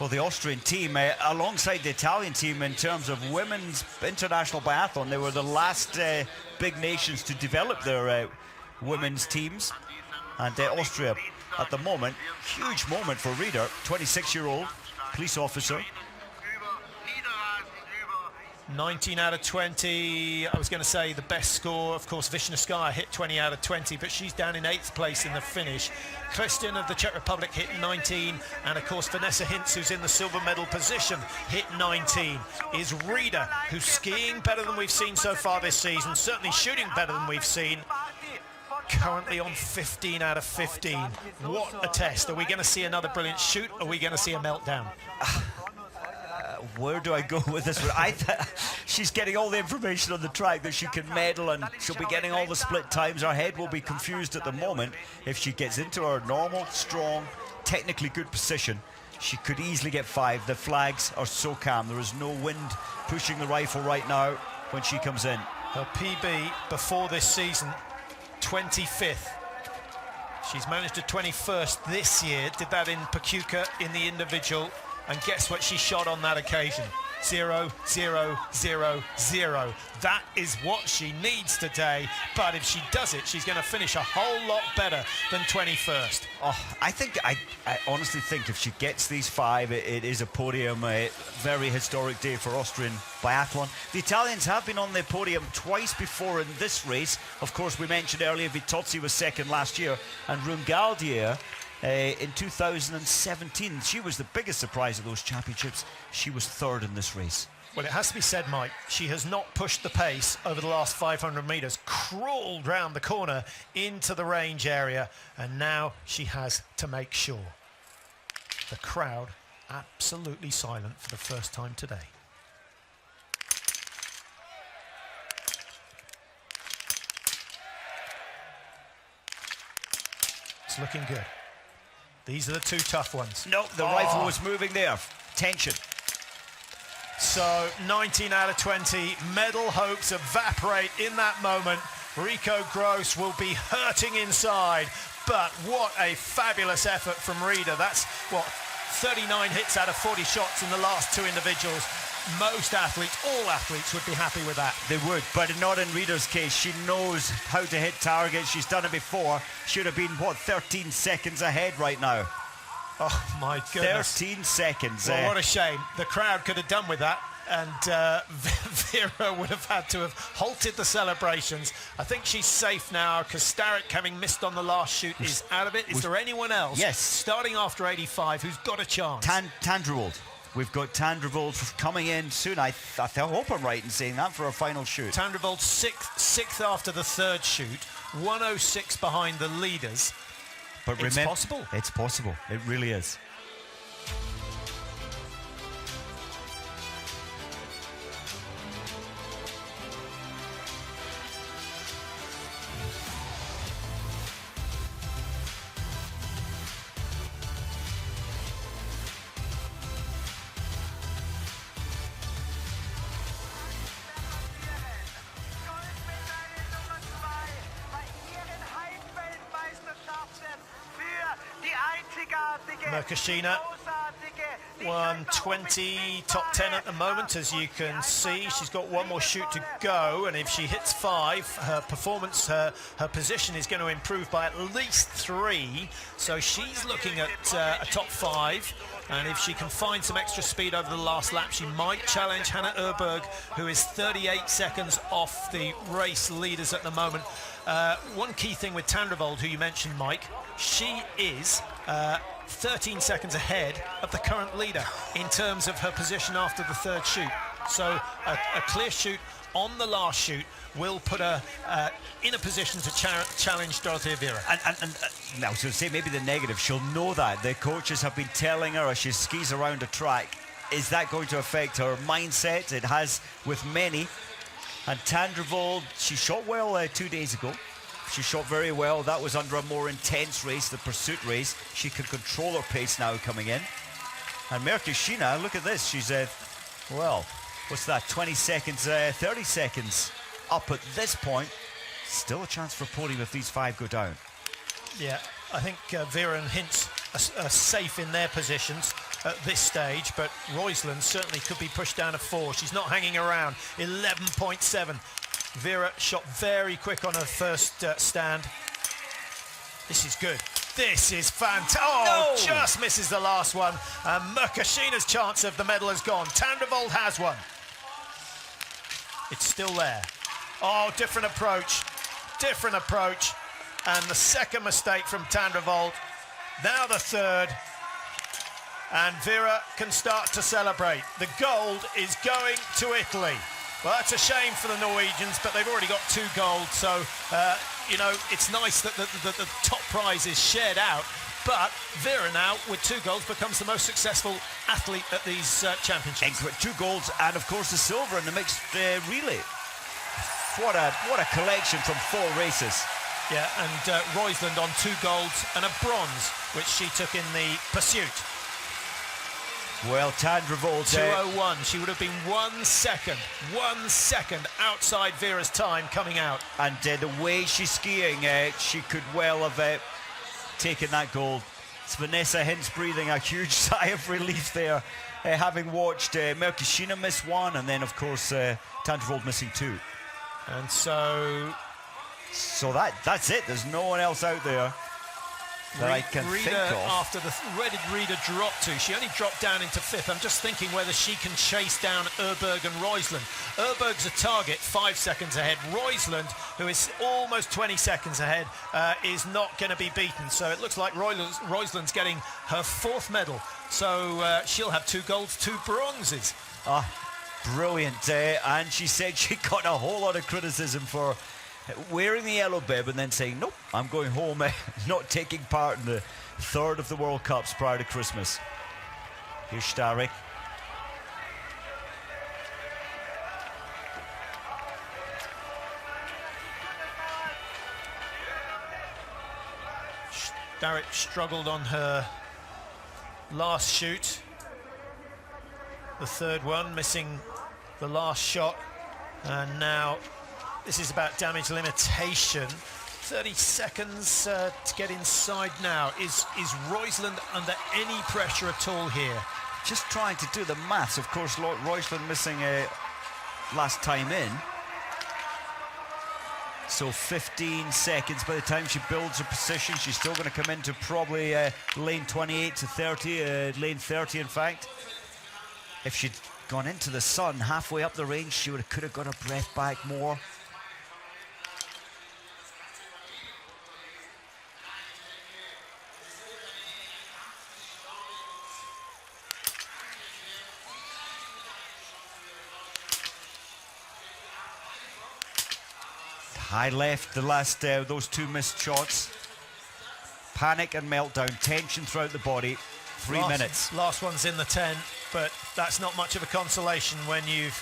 Well, the Austrian team, alongside the Italian team in terms of women's international biathlon, they were the last big nations to develop their women's teams. And Austria, at the moment, huge moment for Rieder, 26-year-old police officer. 19 out of 20, I was going to say the best score. Of course, Wisniewska hit 20 out of 20, but she's down in 8th place in the finish. Christian of the Czech Republic hit 19, and of course Vanessa Hintz, who's in the silver medal position, hit 19. Is Rieder, who's skiing better than we've seen so far this season, certainly shooting better than we've seen, currently on 15 out of 15. What a test. Are we going to see another brilliant shoot? Or are we going to see a meltdown? Where do I go with this one? She's getting all the information on the track that she can medal, and she'll be getting all the split times. Her head will be confused at the moment. If she gets into her normal, strong, technically good position, she could easily get 5. The flags are so calm. There is no wind pushing the rifle right now when she comes in. Her PB before this season, 25th. She's managed a 21st this year. Did that in Pokljuka in the individual. And guess what she shot on that occasion? 0, 0, 0, 0. That is what she needs today. But if she does it, she's going to finish a whole lot better than 21st. Oh, I honestly think if she gets these 5, it is a podium. A very historic day for Austrian biathlon. The Italians have been on the podium twice before in this race. Of course, we mentioned earlier Vitozzi was second last year, and Rungaldier in 2017. She was the biggest surprise of those championships. She was 3rd in this race. Well, it has to be said, Mike, she has not pushed the pace over the last 500 metres, crawled round the corner into the range area, and now she has to make sure. The crowd absolutely silent for the first time today. It's looking good. These are the 2 tough ones. No, the rifle was moving there. Tension. So 19 out of 20. Medal hopes evaporate in that moment. Rico Gross will be hurting inside. But what a fabulous effort from Rieder. That's, 39 hits out of 40 shots in the last 2 individuals. Most athletes, all athletes would be happy with that. They would, but not in Rieder's case. She knows how to hit targets. She's done it before. Should have been, 13 seconds ahead right now. Oh, my goodness. 13 seconds. Well, what a shame. The crowd could have done with that. and Vera would have had to have halted the celebrations. I think she's safe now because Starrick, having missed on the last shoot, is out of it. Is there anyone else starting after 85 who's got a chance? Tandrevold. We've got Tandrevold coming in soon. I hope I'm right in saying that for a final shoot. Tandrevold sixth after the third shoot, 106 behind the leaders. But it's possible. It's possible. It really is. Merkashina, 120, top 10 at the moment, as you can see. She's got one more shoot to go, and if she hits 5, her performance, her position is going to improve by at least 3. So she's looking at a top 5, and if she can find some extra speed over the last lap, she might challenge Hannah Öberg, who is 38 seconds off the race leaders at the moment. One key thing with Tandrevold, who you mentioned, Mike, she is 13 seconds ahead of the current leader in terms of her position after the third shoot. So a clear shoot on the last shoot will put her in a position to challenge Dorothea Vera. And now, so say maybe the negative, she'll know that. The coaches have been telling her as she skis around a track, is that going to affect her mindset? It has with many. And Tandrevold, she shot well 2 days ago. She shot very well. That was under a more intense race, the pursuit race. She can control her pace now coming in. And Merkashina, look at this. She's, well, what's that, 20 seconds, 30 seconds up at this point. Still a chance for a podium if these 5 go down. Yeah, I think Vera and Hintz are safe in their positions at this stage, but Roysland certainly could be pushed down to 4. She's not hanging around. 11.7. Vera shot very quick on her first stand. This is good. This is fantastic. Oh, no! Just misses the last one. And Merkashina's chance of the medal is gone. Tandrevold has one. It's still there. Oh, different approach. Different approach. And the second mistake from Tandrevold. Now the third. And Vera can start to celebrate. The gold is going to Italy. Well, that's a shame for the Norwegians, but they've already got 2 golds. So, you know, it's nice that the top prize is shared out. But Vera now, with 2 golds, becomes the most successful athlete at these championships. 2 golds and, of course, the silver in the mixed relay. What a collection from 4 races. Yeah, and Roysland on 2 golds and a bronze, which she took in the pursuit. Well, Tandrevold... 2:01. She would have been 1 second outside Vera's time coming out. And the way she's skiing, she could well have taken that gold. It's Vanessa Hintz breathing a huge sigh of relief there, having watched Merkashina miss 1, and then, of course, Tandrevold missing 2. And so that's it. There's no one else out there that I can think of. After where did Rita drop to? She only dropped down into 5th. I'm just thinking whether she can chase down Öberg and Roysland. Öberg's a target, 5 seconds ahead. Roysland, who is almost 20 seconds ahead, is not going to be beaten. So it looks like Roysland's getting her 4th medal. So she'll have 2 golds, 2 bronzes. Brilliant. And she said she got a whole lot of criticism for wearing the yellow bib and then saying, nope, I'm going home, not taking part in the 3rd of the World Cups prior to Christmas. Here's Starrick. Starrick struggled on her last shoot. The 3rd one, missing the last shot. And now this is about damage limitation. 30 seconds to get inside now. Is Roysland under any pressure at all here? Just trying to do the maths. Of course, Roysland missing last time in. So 15 seconds by the time she builds her position. She's still going to come into probably lane 28 to 30, lane 30 in fact. If she gone into the sun halfway up the range. She could have got her breath back more. High left, the last, those two missed shots. Panic and meltdown, tension throughout the body. 3 minutes. Last one's in the 10, but that's not much of a consolation when you've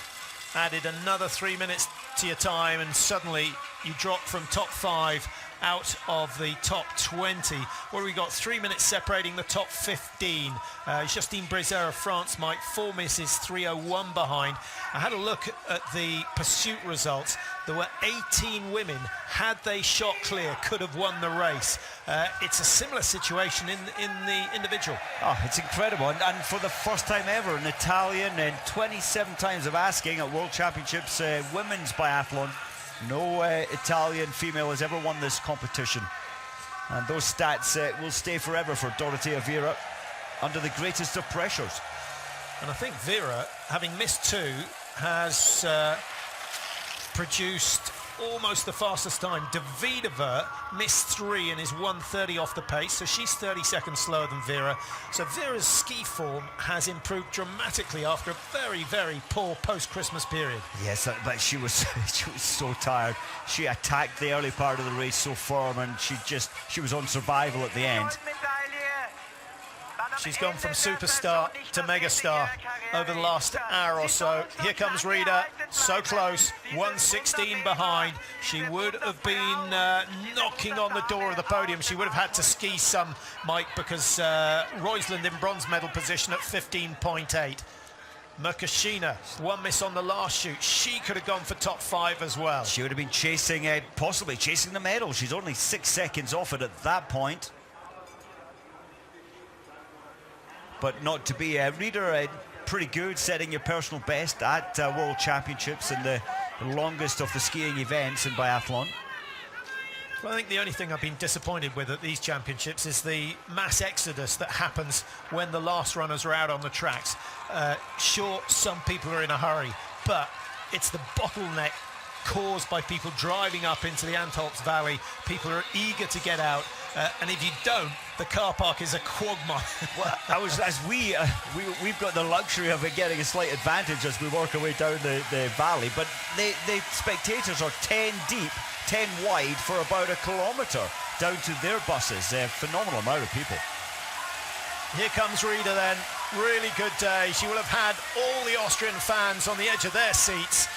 added another 3 minutes to your time and suddenly you drop from top 5 out of the top 20. Well, we got 3 minutes separating the top 15. Justine Brézard of France, Mike, 4 misses, 3:01 behind. I had a look at the pursuit results. There were 18 women, had they shot clear, could have won the race. It's a similar situation in the individual. Oh, it's incredible. And for the first time ever, an Italian, and 27 times of asking at World Championships women's biathlon, no Italian female has ever won this competition. And those stats will stay forever for Dorothea Viera under the greatest of pressures. And I think Viera, having missed 2, has produced almost the fastest time. Davidova missed 3 and is 1:30 off the pace, so she's 30 seconds slower than Viera. So Viera's ski form has improved dramatically after a very, very poor post-Christmas period. Yes, but she was so tired. She attacked the early part of the race so firm, and she was on survival at the end. She's gone from superstar to megastar over the last hour or so. Here comes Rita, so close, 1:16 behind. She would have been knocking on the door of the podium. She would have had to ski some, Mike, because Roysland in bronze medal position at 15.8. Merkashina, 1 miss on the last shoot. She could have gone for top 5 as well. She would have been chasing, possibly chasing the medal. She's only 6 seconds off it at that point. But not to be. Rita, pretty good, setting your personal best at World Championships and the longest of the skiing events in biathlon. Well, I think the only thing I've been disappointed with at these championships is the mass exodus that happens when the last runners are out on the tracks. Sure, some people are in a hurry, but it's the bottleneck caused by people driving up into the Antholz Valley. People are eager to get out, and if you don't, the car park is a quagmire. Well, we've got the luxury of getting a slight advantage as we work our way down the valley, but the spectators are 10 deep, 10 wide for about a kilometre down to their buses. A phenomenal amount of people. Here comes Rita then. Really good day. She will have had all the Austrian fans on the edge of their seats,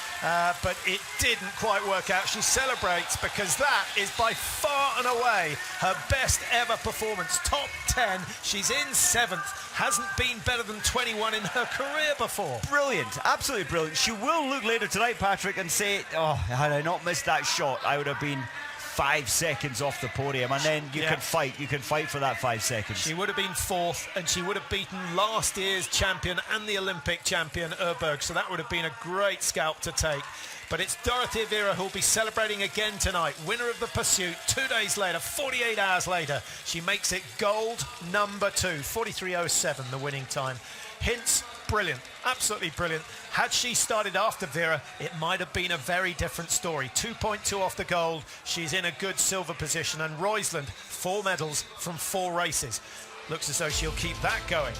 but it didn't quite work out. She celebrates because that is by far and away her best ever performance. Top 10. She's in 7th. Hasn't been better than 21 in her career before. Brilliant. Absolutely brilliant. She will look later tonight, Patrick, and say, oh, had I not missed that shot, I would have been 5 seconds off the podium, and then you can fight for that 5 seconds. She would have been 4th, and she would have beaten last year's champion and the Olympic champion Öberg, so that would have been a great scalp to take. But it's Dorothea Viera who'll be celebrating again tonight, winner of the pursuit. 2 days later, 48 hours later, she makes it gold number 2, 43.07 the winning time. Hints, brilliant, absolutely brilliant. Had she started after Viera, it might have been a very different story. 2.2 off the gold, she's in a good silver position, and Roysland, 4 medals from 4 races. Looks as though she'll keep that going.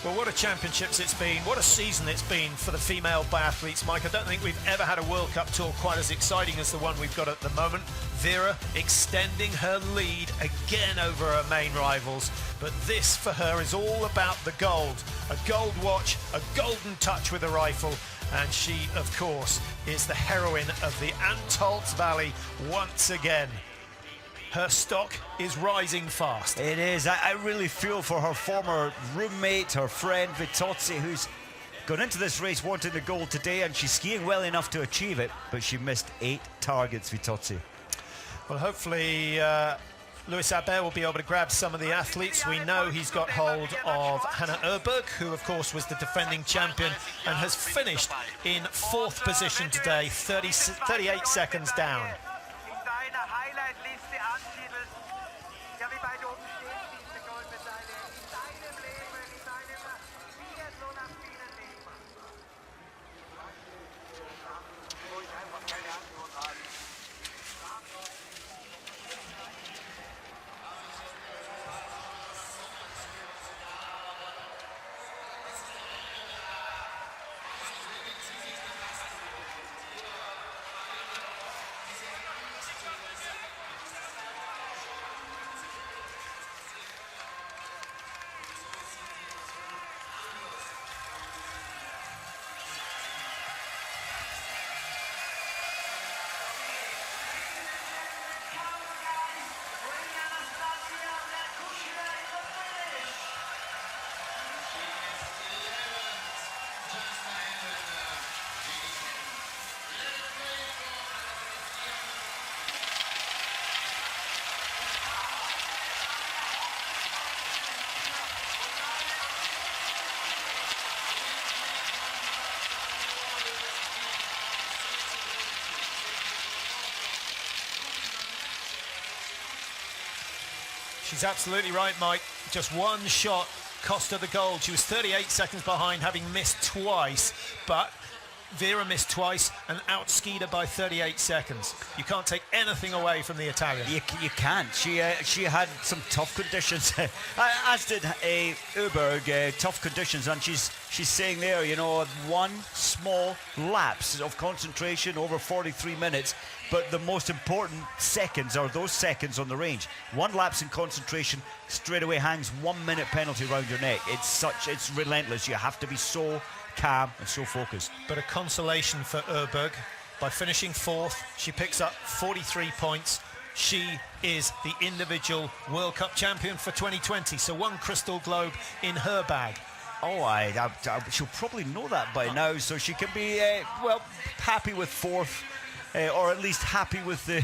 Well, what a championships it's been, what a season it's been for the female biathletes, Mike. I don't think we've ever had a World Cup tour quite as exciting as the one we've got at the moment. Viera extending her lead again over her main rivals, but this for her is all about the gold. A gold watch, a golden touch with a rifle, and she, of course, is the heroine of the Antholze Valley once again. Her stock is rising fast. It is. I really feel for her former roommate, her friend Vitozzi, who's gone into this race wanting the gold today, and she's skiing well enough to achieve it, but she missed 8 targets, Vitozzi. Well, hopefully Louis Albert will be able to grab some of the athletes. We know he's got hold of Hannah Öberg, who of course was the defending champion and has finished in 4th position today, 38 seconds down. Ja, wie beide oben stehen, diese Goldmedaille in deinem Leben, in deinem biathlon-affinen Leben. Wo ich einfach keine Antwort habe. She's absolutely right, Mike. Just one shot cost her the gold. She was 38 seconds behind, having missed twice, but Vera missed twice and outskied her by 38 seconds. You can't take anything away from the Italian. You can't. She had some tough conditions, as did Öberg, tough conditions, and she's saying there, you know, one small lapse of concentration over 43 minutes, but the most important seconds are those seconds on the range. One lapse in concentration straight away hangs 1 minute penalty around your neck. It's relentless. You have to be so calm and so focused. But a consolation for Öberg. By finishing fourth, she picks up 43 points. She is the individual World Cup champion for 2020. So one crystal globe in her bag. Oh, she'll probably know that by now, so she can be, well, happy with fourth, or at least happy with the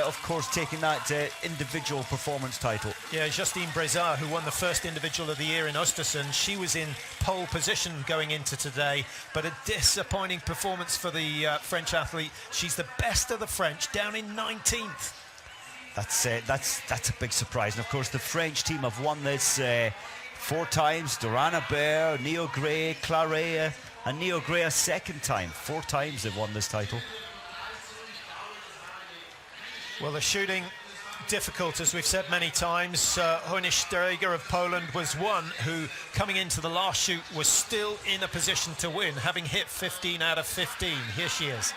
of course, taking that individual performance title. Yeah, Justine Brezard, who won the first individual of the year in Östersund, she was in pole position going into today, but a disappointing performance for the French athlete. She's the best of the French, down in 19th. That's a big surprise, and of course the French team have won this 4 times. Dorana Baer, Neo Gray, Clarea, and Neo Gray a second time. 4 times they've won this title. Well, the shooting difficult, as we've said many times. Hojniš of Poland was one who, coming into the last shoot, was still in a position to win, having hit 15 out of 15. Here she is.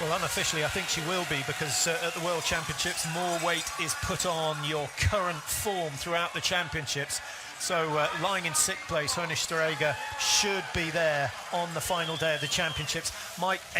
Well, unofficially, I think she will be, because at the World Championships, more weight is put on your current form throughout the championships. So lying in 6th place, Hojniš should be there on the final day of the championships. Mike,